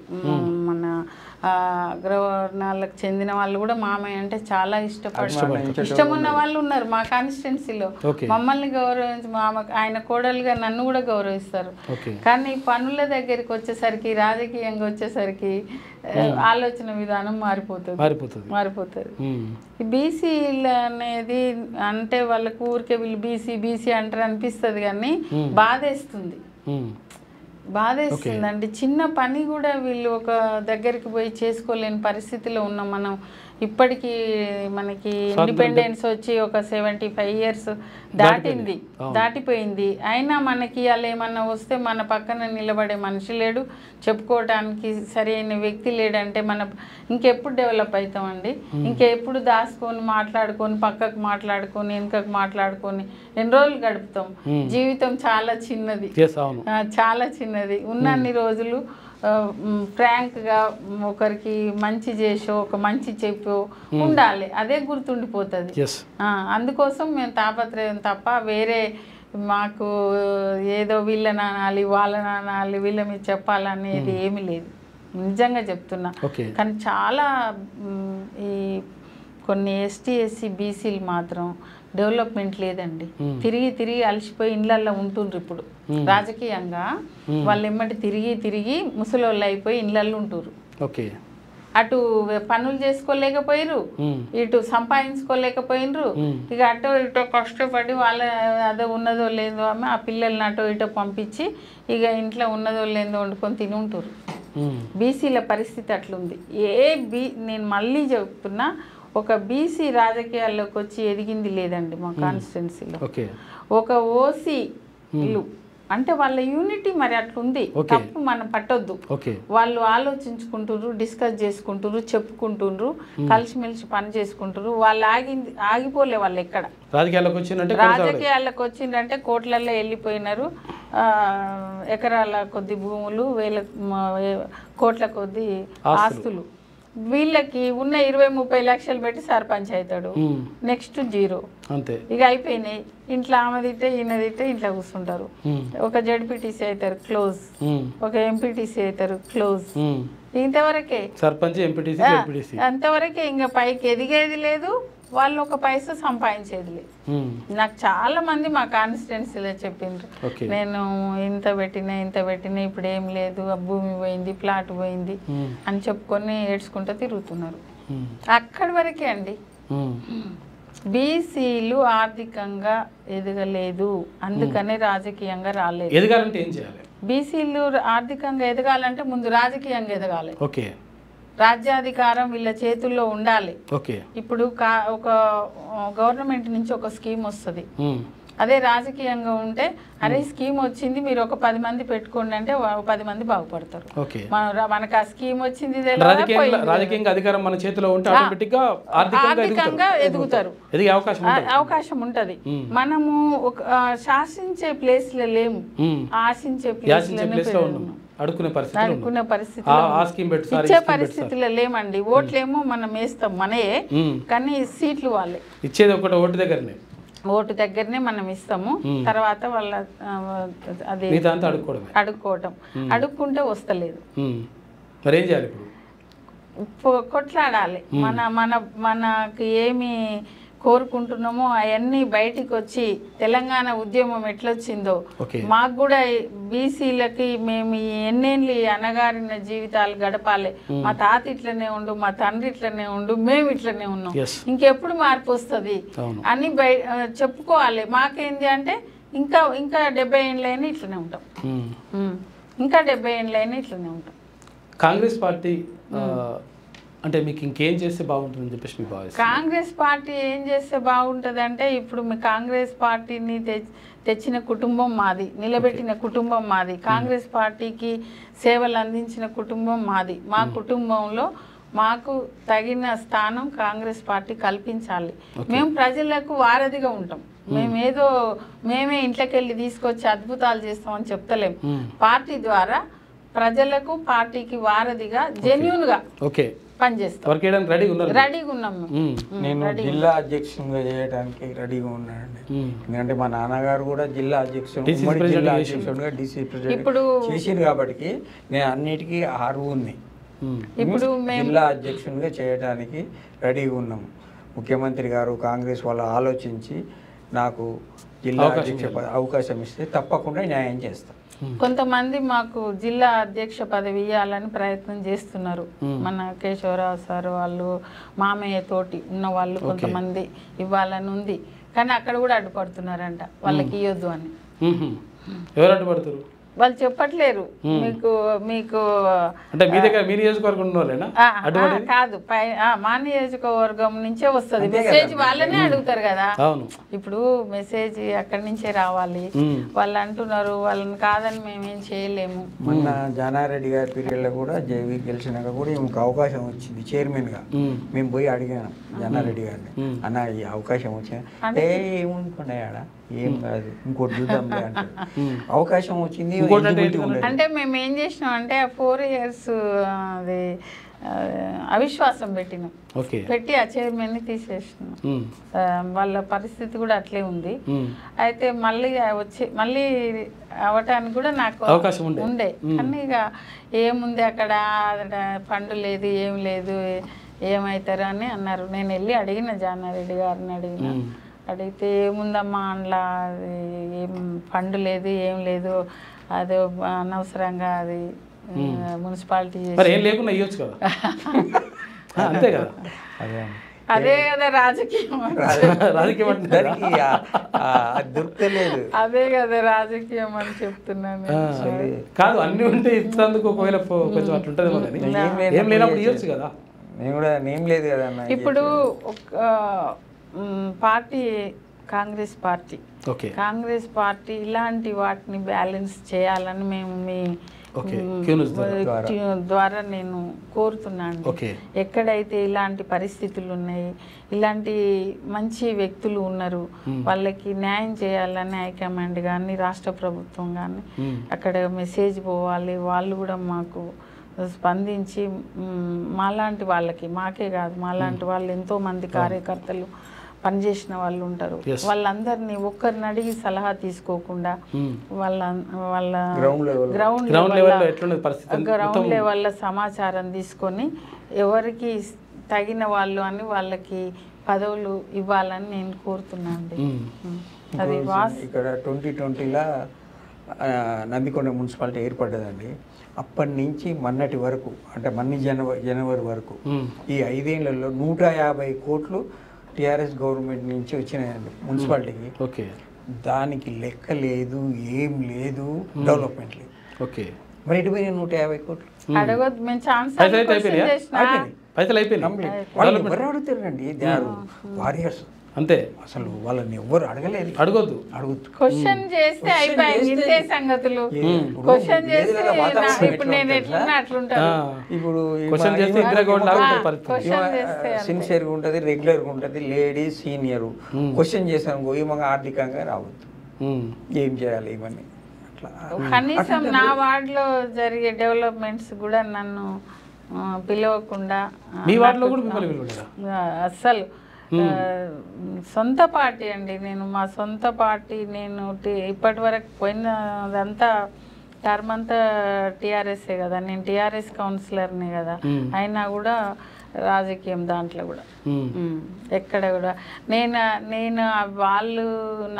Speaker 3: మన అగ్రవర్ణాలకు చెందిన వాళ్ళు కూడా మామయ్య అంటే చాలా ఇష్టం ఉన్న వాళ్ళు ఉన్నారు మా కాన్స్టిట్యున్సీలో. మమ్మల్ని గౌరవించి ఆయన కోడలుగా నన్ను కూడా గౌరవిస్తారు. కానీ పనుల దగ్గరికి వచ్చేసరికి రాజకీయంగా వచ్చేసరికి ఆలోచన విధానం మారిపోతుంది. బీసీలు అనేది అంటే వాళ్ళకు ఊరికే వీళ్ళు బీసీ అంటారు అనిపిస్తుంది కానీ బాధేస్తుందండి. చిన్న పని కూడా వీళ్ళు ఒక దగ్గరికి పోయి చేసుకోలేని పరిస్థితిలో ఉన్నాం మనం. ఇప్పటికీ మనకి ఇండిపెండెన్స్ వచ్చి ఒక 75 years దాటిపోయింది. అయినా మనకి అలా ఏమన్నా వస్తే మన పక్కన నిలబడే మనిషి లేడు, చెప్పుకోవడానికి సరైన వ్యక్తి లేడంటే మన ఇంకెప్పుడు డెవలప్ అవుతామండి? ఇంకెప్పుడు దాచుకొని మాట్లాడుకొని పక్కకు మాట్లాడుకొని వెనుకకు మాట్లాడుకొని ఎన్ని రోజులు గడుపుతాం? జీవితం చాలా చిన్నది, చాలా చిన్నది. ఉన్నన్ని రోజులు ఫ్రాంక్గా ఒకరికి మంచి చేసో ఒక మంచి చెప్పో ఉండాలి, అదే గుర్తుండిపోతుంది. అందుకోసం మేము తాపత్రయం తప్ప వేరే మాకు ఏదో వీళ్ళని అనాలి వాళ్ళని అనాలి వీళ్ళ మీద చెప్పాలనేది ఏమీ లేదు, నిజంగా చెప్తున్నా. కానీ చాలా ఈ కొన్ని ఎస్టీ బీసీలు మాత్రం డెవలప్మెంట్ లేదండి. తిరిగి అలసిపోయి ఇళ్ళల్లో ఉంటుండ్రు. ఇప్పుడు రాజకీయంగా వాళ్ళు ఎమ్మటి తిరిగి ముసలోళ్ళు అయిపోయి ఇళ్ళల్లో ఉంటుర్రు. అటు పనులు చేసుకోలేకపోయినరు, ఇటు సంపాదించుకోలేకపోయినరు. ఇక అటో ఇటో కష్టపడి వాళ్ళ అదో ఉన్నదో లేదో ఆమె ఆ పిల్లల్ని అటో ఇటో పంపించి ఇక ఇంట్లో ఉన్నదో లేదో వండుకొని తిని ఉంటురు. బీసీల పరిస్థితి అట్లుంది. నేను మళ్ళీ చెప్తున్నా, ఒక బీసీ రాజకీయాల్లోకి వచ్చి ఎదిగింది లేదండి మా కాన్స్టిట్యున్సీలో. ఒక ఓసీలు అంటే వాళ్ళ యూనిటీ మరి అట్లుంది, తప్పు మనం పట్టొద్దు. వాళ్ళు ఆలోచించుకుంటుర్రు, డిస్కస్ చేసుకుంటుర్రు, చెప్పుకుంటుర్రు, కలిసిమెలిసి పని చేసుకుంటుర్రు. వాళ్ళు ఆగిపోలే. వాళ్ళు ఎక్కడ రాజకీయాలకు వచ్చిందంటే కోట్లల్లో వెళ్ళిపోయినారు. ఎకరాల కొద్ది భూములు, కోట్ల కొద్ది ఆస్తులు. వీళ్ళకి ఉన్న 20-30 లక్షలు పెట్టి సర్పంచ్ అవుతాడు, నెక్స్ట్ 0. ఇక అయిపోయినాయి. ఇంట్లో ఆమె తిట్టే ఈయన తిట్టే ఇంట్లో కూర్చుంటారు. ఒక జడ్పీటీసీ అవుతారు క్లోజ్, ఒక ఎంపీటీసీ అవుతారు క్లోజ్. ఇంతవరకే సర్పంచ్ ఎంపీటీసీ, అంతవరకే. ఇంకా పైకి ఎదిగేది లేదు, వాళ్ళు ఒక పైసా సంపాదించేది లేదు. నాకు చాలా మంది మా కాన్స్టిట్యున్సీలో చెప్పిండ్రు, నేను ఇంత పెట్టినా ఇప్పుడు ఏం లేదు, ఆ భూమి పోయింది, ప్లాట్ పోయింది అని చెప్పుకొని ఏడ్చుకుంటూ తిరుగుతున్నారు. అక్కడి వరకే అండి. బీసీలు ఆర్థికంగా ఎదగలేదు, అందుకనే రాజకీయంగా రాలేదు.
Speaker 1: ఎదగాలంటే ఏం చేయాలి?
Speaker 3: బీసీలు ఆర్థికంగా ఎదగాలంటే ముందు రాజకీయంగా ఎదగాలి. రాజ్యాధికారం వీళ్ళ చేతుల్లో ఉండాలి. ఇప్పుడు ఒక గవర్నమెంట్ నుంచి ఒక స్కీమ్ వస్తుంది, అదే రాజకీయంగా ఉంటే అరే స్కీమ్ వచ్చింది మీరు ఒక 10 మంది పెట్టుకోండి అంటే 10 మంది బాగుపడతారు. మనకు ఆ స్కీమ్ వచ్చింది
Speaker 1: రాజకీయంగా అధికారం మన చేతిలో ఉంటే
Speaker 3: ఆర్థికంగా ఎదుగుతారు, అవకాశం ఉంటది. మనము ఒక శాసించే ప్లేస్ లో లేము, ఆశించే ప్లేస్
Speaker 1: అడుక్కునే
Speaker 3: పరిస్థితి ఇచ్చే పరిస్థితిలో లేమండి. ఓట్లేమో మనం వేస్తాం మనయే, కానీ సీట్లు వాళ్ళే
Speaker 1: ఇచ్చేది. ఒకటి ఓటు దగ్గరనే మనం ఇస్తాము, తర్వాత వాళ్ళ అది అడుక్కుంటే వస్తలేదు. కొట్లాడాలి. మనకి ఏమి కోరుకుంటున్నామో అవన్నీ బయటికి వచ్చి తెలంగాణ ఉద్యమం ఎట్లొచ్చిందో మాకు కూడా బీసీలకి మేము ఎన్నేళ్ళు అనగారిన జీవితాలు గడపాలి. మా తాత ఇట్లనే ఉండు, మా తండ్రి ఇట్లనే ఉండు, మేము ఇట్లనే ఉన్నాం, ఇంకెప్పుడు మార్పు వస్తుంది అని చెప్పుకోవాలి. మాకేంది అంటే ఇంకా 70 ఏళ్ళైనా ఇట్లనే ఉంటాం, ఇంకా 70 ఏళ్ళైనా ఇట్లనే ఉంటాం. కాంగ్రెస్ పార్టీ అంటే మీకు ఇంకేం చేస్తే బాగుంటుందని చెప్పేసి మీ భావిస్తారు?
Speaker 3: కాంగ్రెస్ పార్టీ ఏం చేస్తే బాగుంటుంది అంటే, ఇప్పుడు మీ కాంగ్రెస్ పార్టీని తెచ్చిన కుటుంబం మాది, నిలబెట్టిన కుటుంబం మాది, కాంగ్రెస్ పార్టీకి సేవలు అందించిన కుటుంబం మాది. మా కుటుంబంలో మాకు తగిన స్థానం కాంగ్రెస్ పార్టీ కల్పించాలి. మేము ప్రజలకు వారధిగా ఉంటాం. మేమే ఇంట్లోకి వెళ్ళి తీసుకొచ్చి అద్భుతాలు చేస్తామని చెప్తలేము. పార్టీ ద్వారా ప్రజలకు పార్టీకి వారధిగా జెన్యూన్గా పనిచేస్తాం,
Speaker 1: వర్క్ చేయడానికి రెడీగా ఉన్నారు.
Speaker 3: రెడీగా ఉన్నాం.
Speaker 2: నేను జిల్లా అధ్యక్షునిగా చేయడానికి రెడీగా ఉన్నానండి. ఎందుకంటే మా నాన్నగారు కూడా జిల్లా అధ్యక్షుడు, ఉమ్మడి జిల్లా అధ్యక్షుడుగా డిసి
Speaker 3: ఇప్పుడు
Speaker 2: చేసింది కాబట్టి నేను అన్నిటికీ అర్హుని ఉంది.
Speaker 3: ఇప్పుడు
Speaker 2: జిల్లా అధ్యక్షునిగా చేయడానికి రెడీగా ఉన్నాము. ముఖ్యమంత్రి గారు కాంగ్రెస్ వాళ్ళు ఆలోచించి నాకు జిల్లా అధ్యక్ష అవకాశం ఇస్తే తప్పకుండా న్యాయం చేస్తాం.
Speaker 3: కొంతమంది మాకు జిల్లా అధ్యక్ష పదవి ఇవ్వాలని ప్రయత్నం చేస్తున్నారు. మన కేశవరావు సార్ వాళ్ళు, మామయ్య తోటి ఉన్న వాళ్ళు కొంతమంది ఇవ్వాలని ఉంది, కానీ అక్కడ కూడా అడ్డుపడుతున్నారంట, వాళ్ళకి ఇవ్వద్దు అని.
Speaker 1: ఎవరు అడ్డుపడుతారు?
Speaker 3: వాళ్ళు చెప్పట్లేరు. మీకు
Speaker 1: అంటే మీ దగ్గర మీ నియోజకవర్గం ఉన్నోళ్ళేనా?
Speaker 3: కాదు, మా నియోజకవర్గం నుంచే వస్తుంది మెసేజ్, వాళ్ళనే అడుగుతారు కదా. ఇప్పుడు మెసేజ్ అక్కడి నుంచే రావాలి. వాళ్ళు అంటున్నారు వాళ్ళని కాదని మేమేం చేయలేము.
Speaker 2: మొన్న జానారెడ్డి గారి పీరియడ్లో కూడా జేవీ గెలిచినాక కూడా ఈమెకు అవకాశం వచ్చింది చైర్మన్గా. మేము పోయి అడిగాను జానారెడ్డి గారిని, అన్న ఈ అవకాశం వచ్చింది అంటే ఏముంటున్నాయాడ, ఏం కాదు ఇంకోటి చూద్దాం అంటే అవకాశం వచ్చింది.
Speaker 3: అంటే మేము ఏం చేసినాం అంటే 4 years అది అవిశ్వాసం పెట్టినాం, పెట్టి ఆ చైర్మన్ని తీసేసినాం. వాళ్ళ పరిస్థితి కూడా అట్లే ఉంది. అయితే మళ్ళీ అవటానికి కూడా నాకు అవకాశం ఉండే, కానీ ఇక ఏముంది అక్కడ ఫండ్ లేదు, ఏం లేదు, ఏమవుతారు అని అన్నారు. నేను వెళ్ళి అడిగిన జానారెడ్డి గారిని అడిగితే ఏముందమ్మా అందులో ఏం ఫండ్ లేదు, ఏం లేదు, అది అనవసరంగా అది మున్సిపాలిటీ
Speaker 1: లేకుండా ఇవ్వచ్చు కదా. అంతే కదా,
Speaker 3: అదే కదా రాజకీయం,
Speaker 2: దొరకలేదు,
Speaker 3: అదే కదా రాజకీయం అని చెప్తున్నాను.
Speaker 1: కాదు అన్ని ఉంటే ఇచ్చినందుకు ఒకవేళ కొంచెం అట్లుంటది, ఏం లేనప్పుడు ఇవ్వచ్చు కదా.
Speaker 2: నేను కూడా ఏం లేదు కదా.
Speaker 3: ఇప్పుడు పార్టీ కాంగ్రెస్ పార్టీ ఇలాంటి వాటిని బ్యాలెన్స్ చేయాలని మేము మీ ద్వారా నేను కోరుతున్నాను. ఎక్కడైతే ఇలాంటి పరిస్థితులు ఉన్నాయి, ఇలాంటి మంచి వ్యక్తులు ఉన్నారు, వాళ్ళకి న్యాయం చేయాలని హైకమాండ్ కానీ రాష్ట్ర ప్రభుత్వం కానీ అక్కడ మెసేజ్ పోవాలి. వాళ్ళు కూడా మాకు స్పందించి మాలాంటి వాళ్ళకి, మాకే కాదు మాలాంటి వాళ్ళు ఎంతోమంది కార్యకర్తలు పనిచేసిన వాళ్ళు ఉంటారు, వాళ్ళందరినీ ఒక్కరిని అడిగి సలహా తీసుకోకుండా వాళ్ళ గ్రౌండ్ లెవెల్లో సమాచారం తీసుకొని ఎవరికి తగిన వాళ్ళు అని వాళ్ళకి పదవులు ఇవ్వాలని నేను కోరుతున్నాను. అది
Speaker 2: ఇక్కడ 2020లో నందికొండ మున్సిపాలిటీ ఏర్పడ్డదండి. అప్పటి నుంచి మొన్నటి వరకు అంటే జనవరి వరకు ఈ 5 ఏళ్లలో 150 కోట్లు టీఆర్ఎస్ గవర్నమెంట్ నుంచి వచ్చినాయండి మున్సిపాలిటీకి. దానికి లెక్క లేదు, ఏం లేదు, డెవలప్మెంట్ లేదు. మరి ఎటు పోయినా 150 కోట్లు
Speaker 1: పైసలు అయిపోయినాయి.
Speaker 2: ఎవరు అడుగుతారండి? దే ఆర్ వారియర్స్
Speaker 1: అంతే,
Speaker 2: అసలు వాళ్ళని ఎవ్వరు అడగలేదు,
Speaker 1: అడగొద్దు.
Speaker 3: క్వశ్చన్ చేస్తే అయిపోయింది, ఇంతే సంగతులు. క్వశ్చన్ చేస్తే ఇప్పుడు నేను ఎట్లున్నా అట్లుంటాను.
Speaker 2: ఇప్పుడు సిన్సియర్గా ఉంటుంది, రెగ్యులర్గా ఉంటుంది, లేడీస్ సీనియర్. క్వశ్చన్ చేశాను ఏమగా ఆర్థికంగా రావద్దు, ఏం చేయాలి ఇవన్నీ అట్లా.
Speaker 3: కనీసం నా వార్డులో జరిగే డెవలప్మెంట్స్ కూడా నన్ను పిలవకుండా, అస్సలు సొంత పార్టీ అండి, నేను మా సొంత పార్టీ, నేను ఇప్పటి వరకు పోయినదంతా టర్మ్ అంతా టీఆర్ఎస్ఏ కదా, నేను టీఆర్ఎస్ కౌన్సిలర్ని కదా, అయినా కూడా రాజకీయం దాంట్లో కూడా ఎక్కడ కూడా నేను వాళ్ళు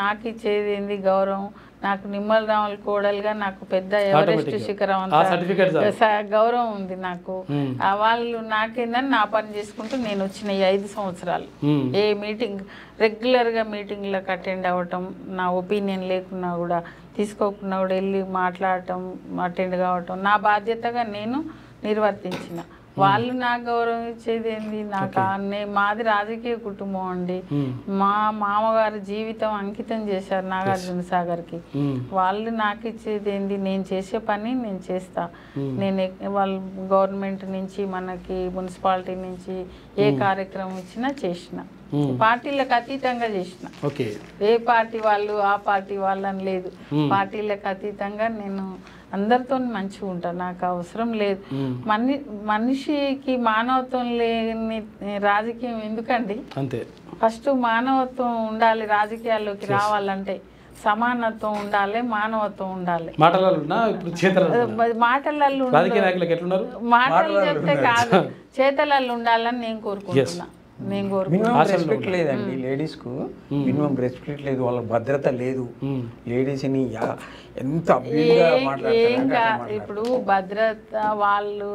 Speaker 3: నాకు ఇచ్చేది ఏంది గౌరవం. నాకు నిమ్మల రాముల కోడలుగా నాకు పెద్ద ఎవరెస్ట్ శిఖరం అంతా గౌరవం ఉంది నాకు. వాళ్ళు నాకేందని నా పని చేసుకుంటూ నేను వచ్చిన ఈ 5 సంవత్సరాలు ఏ మీటింగ్ రెగ్యులర్గా మీటింగ్లకు అటెండ్ అవ్వటం, నా ఒపీనియన్ లేకున్నా కూడా తీసుకోకుండా కూడా వెళ్ళి మాట్లాడటం, అటెండ్ కావటం నా బాధ్యతగా నేను నిర్వర్తించిన. వాళ్ళు నాకు గౌరవం ఇచ్చేది ఏంది? నాకు మాది రాజకీయ కుటుంబం అండి. మా మామగారు జీవితం అంకితం చేశారు నాగార్జున సాగర్కి. వాళ్ళు నాకు ఇచ్చేది ఏంది? నేను చేసే పని నేను చేస్తా. నేను వాళ్ళు గవర్నమెంట్ నుంచి మనకి మున్సిపాలిటీ నుంచి ఏ కార్యక్రమం ఇచ్చినా చేసిన, పార్టీలకు అతీతంగా చేసిన. ఏ పార్టీ వాళ్ళు ఆ పార్టీ వాళ్ళని లేదు, పార్టీలకు అతీతంగా నేను అందరితో మంచిగా ఉంటా, నాకు అవసరం లేదు. మనిషికి మానవత్వం లేని రాజకీయం ఎందుకండి?
Speaker 1: అంతే.
Speaker 3: ఫస్ట్ మానవత్వం ఉండాలి, రాజకీయాల్లోకి రావాలంటే సమానత్వం ఉండాలి, మానవత్వం ఉండాలి. మాటలలో మాటలు చెప్తే కాదు, చేతలలో ఉండాలని నేను కోరుకుంటున్నా.
Speaker 2: రెస్పెక్ట్ లేదండి లేడీస్ కు, మినిమం రెస్పెక్ట్ లేదు, వాళ్ళ భద్రత లేదు. లేడీస్ ని ఎంత
Speaker 3: ఇప్పుడు భద్రత వాళ్ళు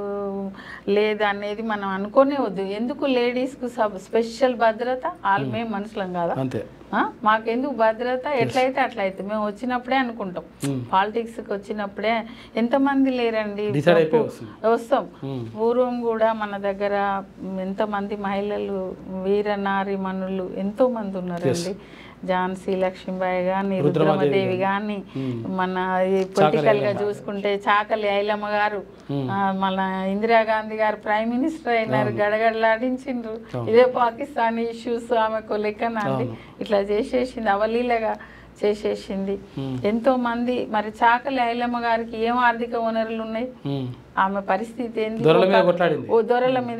Speaker 3: లేదనేది మనం అనుకోనే వద్దు. ఎందుకు లేడీస్ కు స్పెషల్ భద్రత? వాళ్ళు మేము మనుషులం కదా, మాకెందుకు భద్రత? ఎట్లయితే అట్లయితే మేము వచ్చినప్పుడే అనుకుంటాం. పాలిటిక్స్కి వచ్చినప్పుడే ఎంతమంది లేరండి, వస్తాం. పూర్వం కూడా మన దగ్గర ఎంతమంది మహిళలు వీరనారిమణులు ఎంతో మంది ఉన్నారండి. ఝాన్సీ లక్ష్మీబాయి కానీ, రుద్రమదేవి కానీ, మన పొలిటికల్ గా చూసుకుంటే చాకలి ఐలమ్మ గారు, మన ఇందిరాగాంధీ గారు ప్రైమ్ మినిస్టర్ అయినారు, గడగడలాడించిండ్రు. ఇదే పాకిస్తాన్ ఇష్యూస్ ఆమెకు లెక్కనండి, ఇట్లా చేసేసింది, అవలీలగా చేసేసింది ఎంతో మంది. మరి చాకలి ఐలమ్మ గారికి ఏం ఆర్థిక వనరులు ఉన్నాయి? ఆమె పరిస్థితి ఏంది? దొరల మీద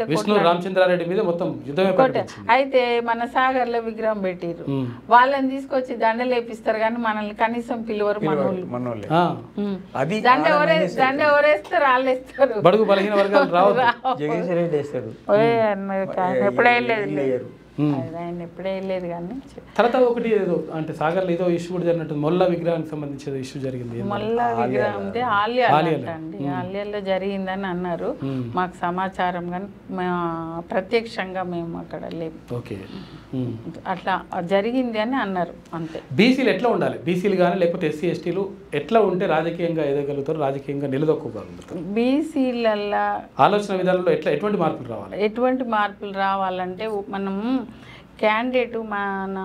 Speaker 3: అయితే మన సాగర్ లో విగ్రహం పెట్టిరు, వాళ్ళని తీసుకొచ్చి దండలేపిస్తారు కానీ మనల్ని కనీసం పిలువరు మనోళ్ళు. దండ ఎవరేస్తారు? వాళ్ళేస్తారు. ఎప్పుడే లేదు, ఆయన ఎప్పుడే వెళ్ళలేదు. కానీ
Speaker 1: తర్వాత ఒకటి ఏదో అంటే సాగర్లో ఏదో ఇష్యూ కూడా జరిగినట్టు, మొల్ల విగ్రహానికి సంబంధించి ఇష్యూ జరిగింది.
Speaker 3: మొల్ల విగ్రహం అంటే ఆలయాల్లో జరిగిందని అన్నారు, మాకు సమాచారం, కానీ ప్రత్యక్షంగా మేము అక్కడ లేము.
Speaker 1: ఓకే,
Speaker 3: అట్లా జరిగింది అని అన్నారు, అంతే.
Speaker 1: బీసీలు ఎట్లా ఉండాలి? బీసీలు కానీ లేకపోతే ఎస్సీ ఎస్టీలు ఎట్లా ఉంటే రాజకీయంగా ఎదగలుగుతారు, రాజకీయంగా నిలదొక్కగలుగుతారు?
Speaker 3: బీసీలల్లో
Speaker 1: ఆలోచన విధానంలో ఎటువంటి మార్పులు రావాలి?
Speaker 3: ఎటువంటి మార్పులు రావాలంటే, మనం క్యాండిడేట్ మన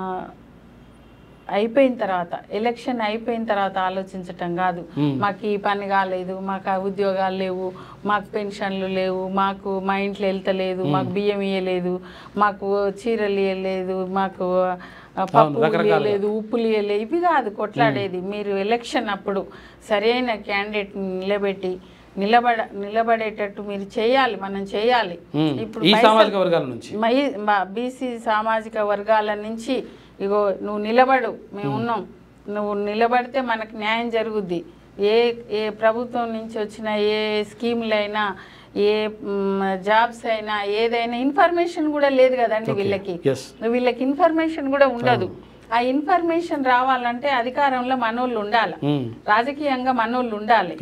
Speaker 3: అయిపోయిన తర్వాత, ఎలక్షన్ అయిపోయిన తర్వాత ఆలోచించటం కాదు. మాకు ఈ పని కాలేదు, మాకు ఉద్యోగాలు లేవు, మాకు పెన్షన్లు లేవు, మాకు మా ఇంట్లో వెళ్తలేదు, మాకు బియ్యం ఇవ్వలేదు, మాకు చీరలు ఇవ్వలేదు, మాకు పప్పు ఇవ్వలేదు, ఉప్పులు ఇవ్వలేదు, ఇవి కాదు కొట్లాడేది. మీరు ఎలక్షన్ అప్పుడు సరైన క్యాండిడేట్ నిలబెట్టి నిలబడేటట్టు మీరు చేయాలి, మనం చేయాలి. ఇప్పుడు బీసీ సామాజిక వర్గాల నుంచి ఇగో నువ్వు నిలబడు, మేము ఉన్నాం, నువ్వు నిలబడితే మనకు న్యాయం జరుగుద్ది. ఏ ప్రభుత్వం నుంచి వచ్చిన ఏ స్కీములైనా, ఏ జాబ్స్ అయినా, ఏదైనా ఇన్ఫర్మేషన్ కూడా లేదు కదండి వీళ్ళకి ఇన్ఫర్మేషన్ కూడా ఉండదు. ఆ ఇన్ఫర్మేషన్ రావాలంటే అధికారంలో మనోళ్ళు ఉండాలి, రాజకీయంగా మనోళ్ళు ఉండాలి.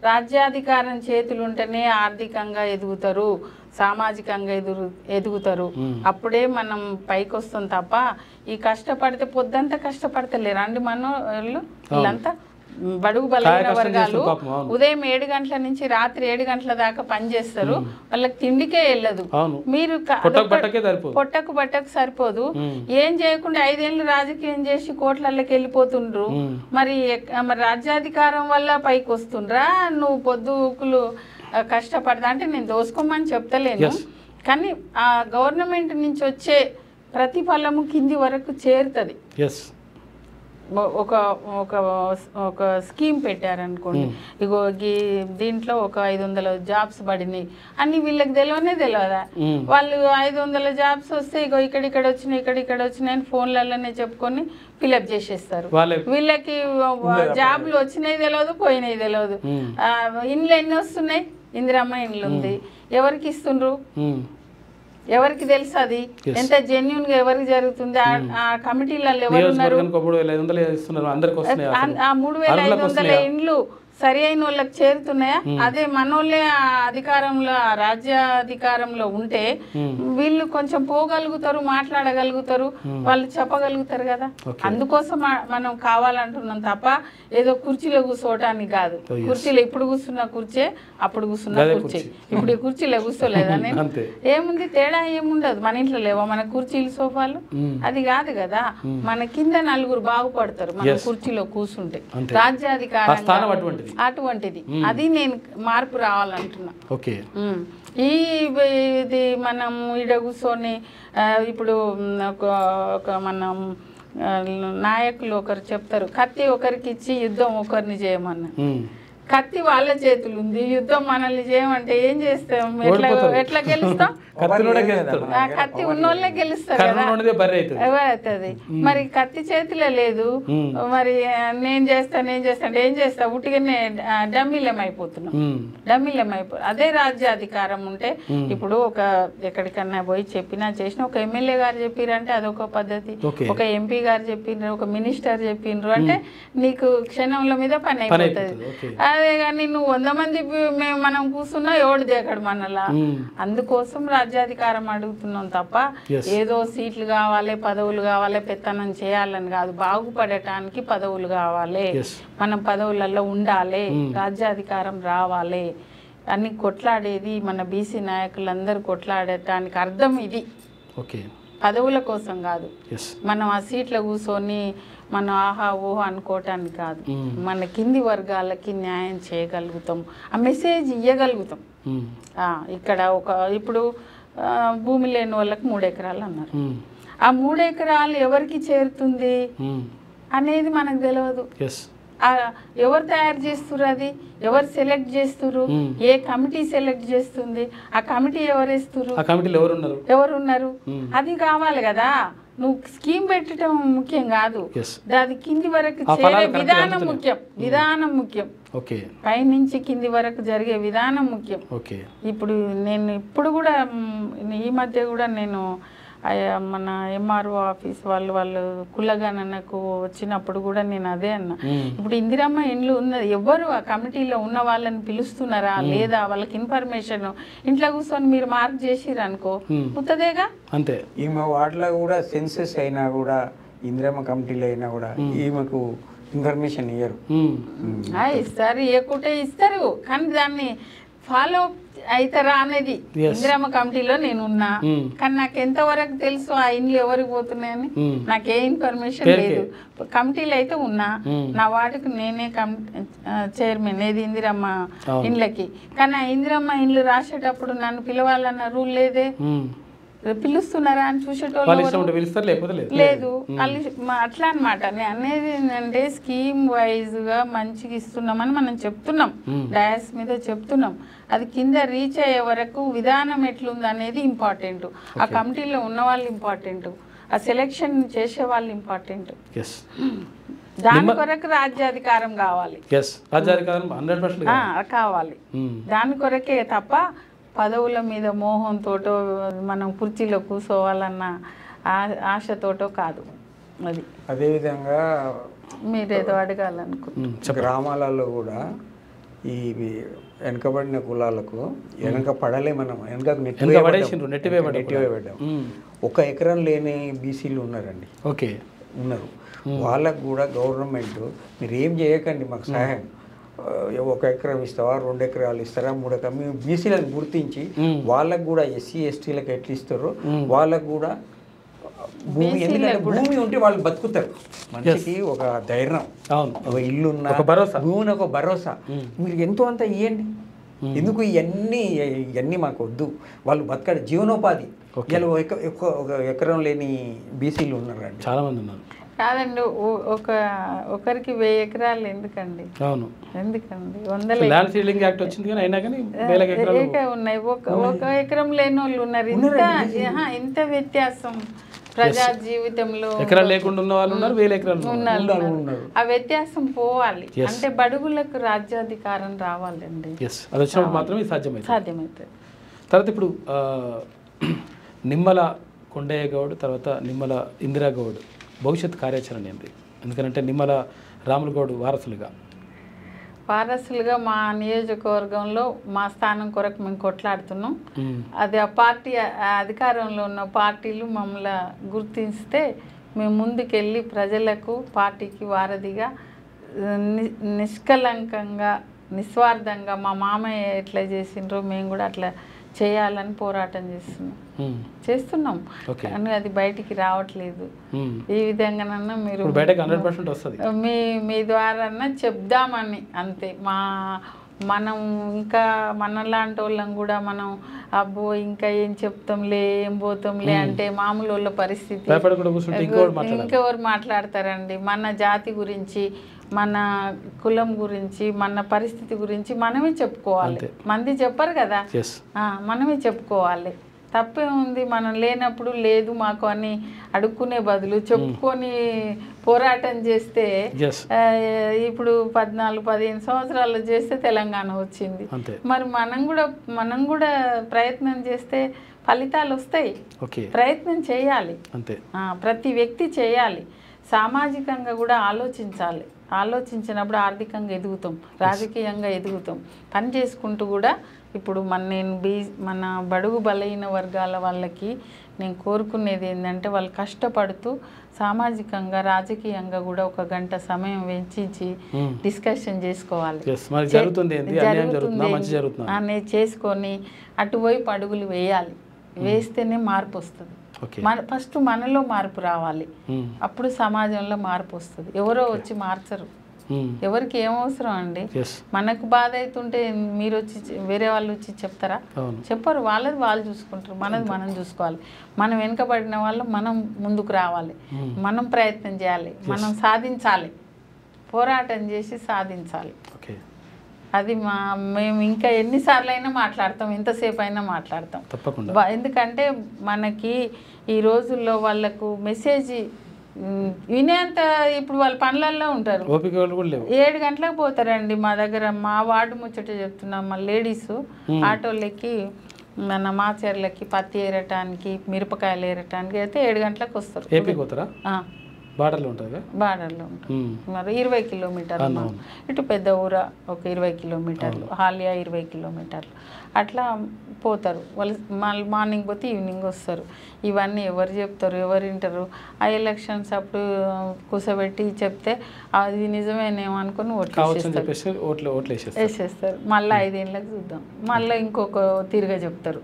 Speaker 3: రాజ్యాధికారం చేతులుంటేనే ఆర్థికంగా ఎదుగుతారు, సామాజికంగా ఎదుగుతారు. అప్పుడే మనం పైకి వస్తాం తప్ప ఈ కష్టపడితే పొద్దంతా కష్టపడతలేరు అండి మనోళ్ళు. వీళ్ళంతా బడుగు బలహీన వర్గాలు ఉదయం 7 గంటల నుంచి రాత్రి 7 గంటల దాకా పనిచేస్తారు, వాళ్ళకి తిండికే వెళ్ళదు. మీరు పొట్టకు బట్టకు సరిపోదు, ఏం చేయకుండా 5 ఏళ్ళు రాజకీయం చేసి కోట్లకి వెళ్ళిపోతుండ్రు. మరి రాజ్యాధికారం వల్ల పైకి వస్తుండ్రా? నువ్వు పొద్దుకులు కష్టపడదా అంటే నేను దోసుకోమని చెప్తలేను, కానీ ఆ గవర్నమెంట్ నుంచి వచ్చే ప్రతిఫలము కింది వరకు చేరుతుంది. ఒక ఒక ఒక స్కీమ్ పెట్టారనుకోండి, ఇగో దీంట్లో ఒక 500 జాబ్స్ పడినాయి అని వీళ్ళకి తెలియదా? వాళ్ళు 500 జాబ్స్ వస్తే ఇగో ఇక్కడిక్కడ వచ్చినాయి అని ఫోన్లలోనే చెప్పుకొని ఫిలప్ చేసేస్తారు. వీళ్ళకి జాబ్లు వచ్చినాయి తెలియదు, పోయినాయి తెలియదు. ఇండ్లు ఎన్ని వస్తున్నాయి? ఇందిరమ్మ ఇండ్లు ఉంది, ఎవరికి ఇస్తుండ్రు? ఎవరికి తెలుసు అది ఎంత జెన్యున్ గా ఎవరికి జరుగుతుంది? ఆ కమిటీలలో ఎవరు ఉన్నారు? ఆ 3500 ఇండ్లు సరి అయిన వాళ్ళకి చేరుతున్నాయా? అదే మనోళ్ళే అధికారంలో, రాజ్యాధికారంలో ఉంటే వీళ్ళు కొంచెం పోగలుగుతారు, మాట్లాడగలుగుతారు, వాళ్ళు చెప్పగలుగుతారు కదా. అందుకోసం మనం కావాలంటున్నాం తప్ప ఏదో కుర్చీలో కూర్చోవటానికి కాదు. కుర్చీలో ఇప్పుడు కూర్చున్న కుర్చీ, అప్పుడు కూర్చున్న కుర్చీ. ఇప్పుడు ఈ కుర్చీలో కూర్చోలేదా? నేను ఏముంది తేడా? ఏముండదు. మన ఇంట్లో లేవా మన కుర్చీలు, సోఫాలు? అది కాదు కదా. మన కింద 4 బాగుపడతారు మన కుర్చీలో కూర్చుంటే. రాజ్యాధికారం అటువంటిది, అది నేను మార్పు రావాలంటున్నా. ఇది మనం ఈడ కూర్చొని ఇప్పుడు ఒక మనం నాయకులు ఒకరు చెప్తారు, కత్తి ఒకరికి ఇచ్చి యుద్ధం ఒకరిని చేయమన్నా. కత్తి వాళ్ళ చేతులు ఉంది, యుద్ధం మనల్ని చేయమంటే ఏం చేస్తాం, ఎట్లా గెలుస్తాం? కత్తి ఉన్నోళ్ళే గెలుస్తారు కదా, అవుతుంది. మరి కత్తి చేతిలో లేదు, మరి నేను చేస్తా అంటే ఏం చేస్తా, ఉట్టిగానే డమ్మీలం అయిపోతున్నాం. అదే రాజ్యాధికారం ఉంటే ఇప్పుడు ఒక ఎక్కడికన్నా పోయి చెప్పినా చేసినా, ఒక ఎమ్మెల్యే గారు చెప్పిరంటే అదొక పద్ధతి, ఒక ఎంపీ గారు చెప్పిండ్రు, ఒక మినిస్టర్ చెప్పిండ్రు అంటే నీకు క్షణంల మీద పని అయిపోతుంది. అదే కానీ నువ్వు 100 మంది మనం కూర్చున్నా ఎవడు దేకడు మనలా. అందుకోసం రాజ్యాధికారం అడుగుతున్నాం తప్ప ఏదో సీట్లు కావాలి, పదవులు కావాలి, పెత్తనం చేయాలని కాదు. బాగుపడటానికి పదవులు కావాలి, మనం పదవులలో ఉండాలి, రాజ్యాధికారం రావాలి అని కొట్లాడేది మన బీసీ నాయకులందరూ కొట్లాడటానికి అర్థం ఇది. పదవుల కోసం కాదు, మనం ఆ సీట్ల కూర్చొని మనం ఆహా ఓహో అనుకోవటానికి కాదు. మన కింది వర్గాలకి న్యాయం చేయగలుగుతాం, ఆ మెసేజ్ ఇవ్వగలుగుతాం. ఇక్కడ ఇప్పుడు భూమి లేని వాళ్ళకి 3 ఎకరాలు అన్నారు. ఆ 3 ఎకరాలు ఎవరికి చేరుతుంది అనేది మనకు తెలియదు. ఎవరు తయారు చేస్తున్నారు, అది ఎవరు సెలెక్ట్ చేస్తున్నారు, ఏ కమిటీ సెలెక్ట్ చేస్తుంది, ఆ కమిటీ ఎవరున్నారు, అది కావాలి కదా. నువ్వు స్కీమ్ పెట్టడం ముఖ్యం కాదు, అది కింది వరకు చేరే విధానం ముఖ్యం. పైనుంచి కింది వరకు జరిగే విధానం ముఖ్యం. ఇప్పుడు కూడా ఈ మధ్య కూడా నేను మన ఎంఆర్ఓ ఆఫీస్ వాళ్ళు కులగణనకు వచ్చినప్పుడు కూడా నేను అదే అన్నా, ఇప్పుడు ఇందిరమ్మ ఇండ్లు ఉన్నది, ఎవరు ఆ కమిటీలో ఉన్న వాళ్ళని పిలుస్తున్నారా లేదా, వాళ్ళకి ఇన్ఫర్మేషన్ ఇంట్లో కూర్చొని మీరు మార్క్ చేసిరు అనుకో ఉత్తదేగా.
Speaker 2: అంతే. ఈమె వాటిలో కూడా సెన్సెస్ అయినా కూడా, ఇందిరమ్మ కమిటీలో అయినా కూడా ఈమెకు ఇన్ఫర్మేషన్ ఇయ్యరు.
Speaker 3: ఇస్తారు, ఇవ్వకుంటే ఇస్తారు, కానీ దాన్ని ఫాలో అవుతారా అనేది. ఇందిరమ్మ కమిటీలో నేను ఉన్నా, కానీ నాకు ఎంతవరకు తెలుసు ఆ ఇండ్లు ఎవరికి పోతున్నాయని నాకే ఇన్ఫర్మేషన్ లేదు. కమిటీలో అయితే ఉన్నా, నా వాటికి నేనే చైర్మన్ ఏది ఇందిరమ్మ ఇండ్లకి. కానీ ఆ ఇందిరమ్మ ఇండ్లు రాసేటప్పుడు నన్ను పిలవాలన్న రూల్ లేదే. పిలుస్తున్నారా అని చూసేటోళ్ళు లేదు. అట్లా అనమాట. నేను అనేది ఏంటంటే స్కీమ్ వైజ్ గా మంచిగా ఇస్తున్నామని మనం చెప్తున్నాం, డయాస్ మీద చెప్తున్నాం. అది కింద రీచ్ అయ్యే వరకు విధానం ఎట్లుంది అనేది ఇంపార్టెంట్. ఆ కమిటీలో ఉన్న వాళ్ళు ఇంపార్టెంట్, ఆ సెలెక్షన్ చేసే వాళ్ళు ఇంపార్టెంట్. దాని కొరకు రాజ్యాధికారం కావాలి, కావాలి. దాని కొరకే తప్ప పదవుల మీద మోహంతో మనం కుర్చీలో కూర్చోవాలన్న ఆశతోటో కాదు. అది
Speaker 2: అదేవిధంగా
Speaker 3: మీరేదో అడగాలనుకుంటున్నారు.
Speaker 2: గ్రామాలలో కూడా ఈ వెనుకబడిన కులాలకు వెనక పడలే, మనం నెట్టివేయబడ్డాం. 1 ఎకరం లేని బీసీలు ఉన్నారండి, ఉన్నారు. వాళ్ళకు కూడా గవర్నమెంట్ మీరు ఏం చేయకండి, మాకు సహాయం 1 ఎకరం ఇస్తావా, 2 ఎకరాలు ఇస్తారా, 3 ఎకరాలు, మేము బీసీలను గుర్తించి వాళ్ళకు కూడా ఎస్సీ ఎస్టీలకు ఎట్లా ఇస్తారో వాళ్ళకు కూడా భూమి, ఎందుకంటే భూమి ఉంటే వాళ్ళు బతుకుతారు. మనిషికి ఒక ధైర్యం, ఒక ఇల్లు ఉన్న భూమిని ఒక భరోసా. మీరు ఎంతో అంత ఇవ్వండి, ఎందుకు ఇవన్నీ మాకు వద్దు, వాళ్ళు బతకడు జీవనోపాధి. ఇలా 1 ఎకరం లేని బీసీలు ఉన్నారండి,
Speaker 1: చాలా మంది ఉన్నారు.
Speaker 3: కాదండి, ఒకరికి 1000 ఎకరాలు ఎందుకండి? ఎందుకండి 100 ఉన్నాయి, 1 ఎకరం లేని వాళ్ళు ఉన్నారు. ఇంత వ్యత్యాసం ప్రజా జీవితంలో
Speaker 1: లేకుండా ఉన్న వాళ్ళు ఉన్నారు, 1000 ఎకరాలు
Speaker 3: ఉన్నారు. ఆ వ్యత్యాసం పోవాలి అంటే బడుగులకు రాజ్యాధికారం రావాలండి.
Speaker 1: అది వచ్చినప్పుడు మాత్రమే
Speaker 3: సాధ్యమవుతుంది.
Speaker 1: తర్వాత ఇప్పుడు నిమ్మల కొండయ్య గౌడ్, తర్వాత నిమ్మల ఇందిరా గౌడ్ భవిష్యత్ కార్యాచరణ ఏంటి? ఎందుకంటే నిమ్మల రాములు గౌడ్ వారసులుగా
Speaker 3: మా నియోజకవర్గంలో మా స్థానం కొరకు మేము కొట్లాడుతున్నాం. అది ఆ పార్టీ అధికారంలో ఉన్న పార్టీలు మమ్మల్ని గుర్తిస్తే మేము ముందుకెళ్ళి ప్రజలకు పార్టీకి వారధిగా నిష్కలంకంగా నిస్వార్థంగా మా మామయ్య ఎట్లా చేసిండ్రో మేము కూడా అట్లా చేయాలని పోరాటం చేస్తున్నాం. కానీ అది బయటికి రావట్లేదు. ఈ విధంగానన్నా మీరు మీ ద్వారా చెప్దామని అంతే. మనం ఇంకా మనలాంటి వాళ్ళం కూడా మనం అబ్బో ఇంకా ఏం చెప్తాంలే, ఏం పోతాంలే అంటే మామూలు వాళ్ళ పరిస్థితి. ఇంకెవరు మాట్లాడతారండి? మన జాతి గురించి మన కులం గురించి మన పరిస్థితి గురించి మనమే చెప్పుకోవాలి. మంది చెప్పరు కదా, మనమే చెప్పుకోవాలి. తప్పే ఉంది. మనం లేనప్పుడు లేదు మాకు అని అడుక్కునే బదులు చెప్పుకొని పోరాటం చేస్తే ఇప్పుడు 14-15 సంవత్సరాలు చేస్తే తెలంగాణ వచ్చింది. మరి మనం కూడా ప్రయత్నం చేస్తే ఫలితాలు వస్తాయి. ప్రయత్నం చేయాలి, ప్రతి వ్యక్తి చేయాలి. సామాజికంగా కూడా ఆలోచించాలి. ఆలోచించినప్పుడు ఆర్థికంగా ఎదుగుతాం, రాజకీయంగా ఎదుగుతాం. పని చేసుకుంటూ కూడా ఇప్పుడు మన బడుగు బలహీన వర్గాల వాళ్ళకి నేను కోరుకునేది ఏంటంటే వాళ్ళు కష్టపడుతూ సామాజికంగా రాజకీయంగా కూడా 1 గంట సమయం వెచ్చించి డిస్కషన్ చేసుకోవాలి. అనేది చేసుకొని అటువైపు అడుగులు వేయాలి. వేస్తేనే మార్పు వస్తుంది. ఫస్ట్ మనలో మార్పు రావాలి, అప్పుడు సమాజంలో మార్పు వస్తుంది. ఎవరో వచ్చి మార్చరు. ఎవరికి ఏం అవసరం అండి? మనకు బాధ అవుతుంటే మీరు వచ్చి వేరే వాళ్ళు వచ్చి చెప్తారా? చెప్పరు. వాళ్ళది వాళ్ళు చూసుకుంటారు, మనది మనం చూసుకోవాలి. మనం వెనుకబడిన వాళ్ళు మనం ముందుకు రావాలి, మనం ప్రయత్నం చేయాలి, మనం సాధించాలి, పోరాటం చేసి సాధించాలి. అది మేము ఇంకా ఎన్నిసార్లు అయినా మాట్లాడతాం, ఎంతసేపు అయినా మాట్లాడతాం తప్పకుండా. ఎందుకంటే మనకి ఈ రోజుల్లో వాళ్ళకు మెసేజ్ వినేంత ఇప్పుడు వాళ్ళ పనులలో ఉంటారు. 7 గంటలకు పోతారండి. మా దగ్గర మా వార్డు ముచ్చట చెప్తున్నాం, మా లేడీస్ ఆటోలకి మన మాచర్లకి పత్తి ఏరటానికి మిరపకాయలు ఏరటానికి అయితే 7 గంటలకు వస్తారు. బార్డర్లో ఉంటుంది. మరి 20 కిలోమీటర్లు. ఇటు పెద్ద ఊర ఒక 20 కిలోమీటర్లు, హాలియా 20 కిలోమీటర్లు అట్లా పోతారు వాళ్ళు. మార్నింగ్ పోతే ఈవినింగ్ వస్తారు. ఇవన్నీ ఎవరు చెప్తారు, ఎవరు వింటారు? ఆ ఎలక్షన్స్ అప్పుడు కూర్చోబెట్టి చెప్తే అది నిజమేనేమో అనుకుని వేసేస్తారు. మళ్ళీ 5 ఏళ్ళకి చూద్దాం, మళ్ళీ ఇంకొక తీరుగా చెప్తారు.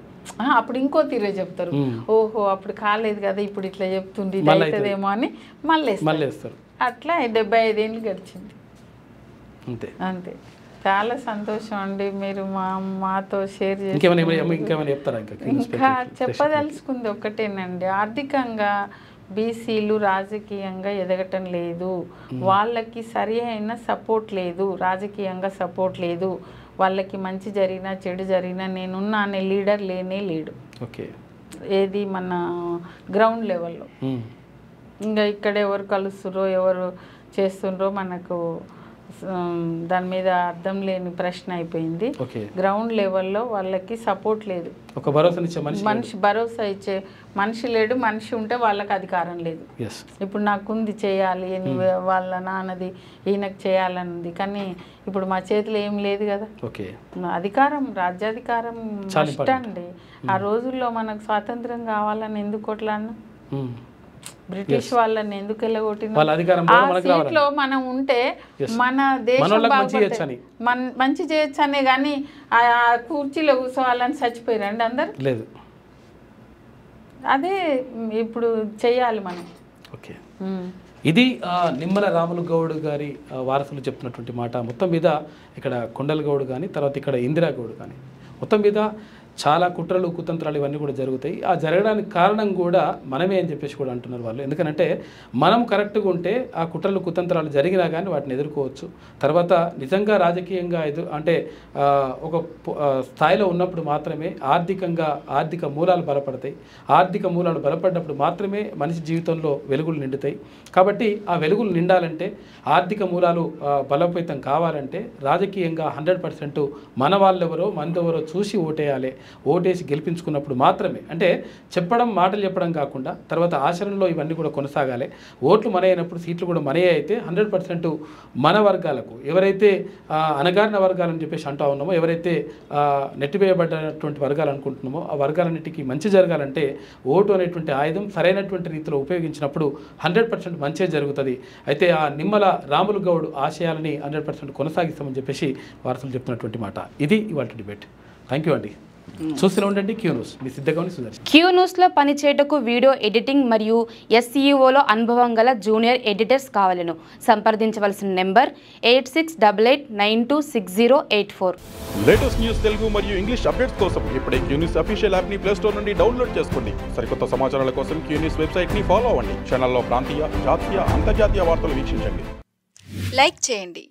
Speaker 3: అప్పుడు ఇంకో తీరే చెప్తారు. ఓహో అప్పుడు కాలేదు కదా, ఇప్పుడు ఇట్లా చెప్తుంది అవుతుందేమో అని మళ్ళీ వేస్తారు. అట్లా 75 ఏళ్ళు గడిచింది. అంతే. చాలా సంతోషం అండి మీరు మాతో షేర్ చేసి. ఇంకా చెప్పదలుచుకుంది ఒకటేనండి, ఆర్థికంగా బీసీలు రాజకీయంగా ఎదగటం లేదు. వాళ్ళకి సరి అయిన సపోర్ట్ లేదు, రాజకీయంగా సపోర్ట్ లేదు. వాళ్ళకి మంచి జరిగినా చెడు జరిగినా నేనున్నా అనే లీడర్ లేడు. ఏది మన గ్రౌండ్ లెవెల్లో. ఇంకా ఇక్కడ ఎవరు కలుస్తుర్రో ఎవరు చేస్తుండ్రో మనకు దాని మీద అర్థం లేని ప్రశ్న అయిపోయింది. గ్రౌండ్ లెవెల్లో వాళ్ళకి సపోర్ట్ లేదు, భరోసా ఇచ్చే మనిషి లేడు. మనిషి ఉంటే వాళ్ళకి అధికారం లేదు. ఇప్పుడు నాకుంది చేయాలి, వాళ్ళ నాన్నది ఈయనకు చేయాలన్నది, కానీ ఇప్పుడు మా చేతిలో ఏం లేదు కదా. అధికారం, రాజ్యాధికారం మస్ట్ అండి. ఆ రోజుల్లో మనకు స్వాతంత్రం కావాలని ఎందుకు కొట్లాడినా, బ్రిటిష్ వాళ్ళని ఎందుకు వెళ్ళగొట్టిన, ఆ సీట్లో మనం ఉంటే మన దేశం మంచి చేయొచ్చు అనే, కానీ ఆ కుర్చీలో కూర్చోవాలని చచ్చిపోయారండి అందరు. లేదు, అదే ఇప్పుడు చెయ్యాలి మనం.
Speaker 1: ఇది నిమ్మల రాములు గౌడ్ గారి వారసులు చెప్తున్నటువంటి మాట. మొత్తం మీద ఇక్కడ కొండల గౌడ్ కానీ, తర్వాత ఇక్కడ ఇందిరా గౌడ్ కానీ, మొత్తం మీద చాలా కుట్రలు కుతంత్రాలు ఇవన్నీ కూడా జరుగుతాయి. ఆ జరగడానికి కారణం కూడా మనమే అని చెప్పేసి కూడా అంటున్నారు వాళ్ళు. ఎందుకంటే మనం కరెక్ట్గా ఉంటే ఆ కుట్రలు కుతంత్రాలు జరిగినా కానీ వాటిని ఎదుర్కోవచ్చు. తర్వాత నిజంగా రాజకీయంగా అంటే ఒక స్థాయిలో ఉన్నప్పుడు మాత్రమే ఆర్థిక మూలాలు బలపడతాయి. ఆర్థిక మూలాలు బలపడినప్పుడు మాత్రమే మనిషి జీవితంలో వెలుగులు నిండుతాయి. కాబట్టి ఆ వెలుగులు నిండాలంటే, ఆర్థిక మూలాలు బలోపేతం కావాలంటే రాజకీయంగా 100% మన వాళ్ళెవరో మనదెవరో చూసి ఓటేయాలి. ఓటేసి గెలిపించుకున్నప్పుడు మాత్రమే, అంటే మాటలు చెప్పడం కాకుండా తర్వాత ఆచరణలో ఇవన్నీ కూడా కొనసాగాలి. ఓట్లు మన అయినప్పుడు సీట్లు కూడా మనయే అయితే 100% మన వర్గాలకు, ఎవరైతే అణగారిన వర్గాలని చెప్పేసి అంటూ ఉన్నామో, ఎవరైతే నెట్టివేయబడ్డటువంటి వర్గాలు అనుకుంటున్నామో ఆ వర్గాలన్నిటికీ మంచి జరగాలంటే ఓటు అనేటువంటి ఆయుధం సరైనటువంటి రీతిలో ఉపయోగించినప్పుడు 100% మంచే జరుగుతుంది. అయితే ఆ నిమ్మల రాములు గౌడ్ ఆశయాలని 100% కొనసాగిస్తామని చెప్పేసి వారసులు చెప్తున్నటువంటి మాట. ఇది ఇవాళ డిబేట్. థ్యాంక్ యూ అండి. చూస్తూనే ఉండండి క్యూ న్యూస్. మీ సిద్ధగౌని సుదర్శన్.
Speaker 4: క్యూ న్యూస్లో పనిచేయటకు వీడియో ఎడిటింగ్ మరియు SEOలో అనుభవం గల జూనియర్ ఎడిటర్స్ కావాలను సంప్రదించవలసిన నెంబర్ 8688926084.
Speaker 5: లేటెస్ట్ న్యూస్ తెలుగు మరియు ఇంగ్లీష్ అప్డేట్స్ కోసం ఇప్పుడే క్యూ న్యూస్ అఫీషియల్ యాప్ని ప్లే స్టోర్ నుండి డౌన్లోడ్ చేసుకోండి. సరికొత్త సమాచారాల కోసం క్యూ న్యూస్ వెబ్సైట్ని ఫాలో అవ్వండి. ఛానల్లో ప్రాంతీయ, జాతీయ, అంతర్జాతీయ వార్తలు వీక్షించండి.
Speaker 6: లైక్ చేయండి.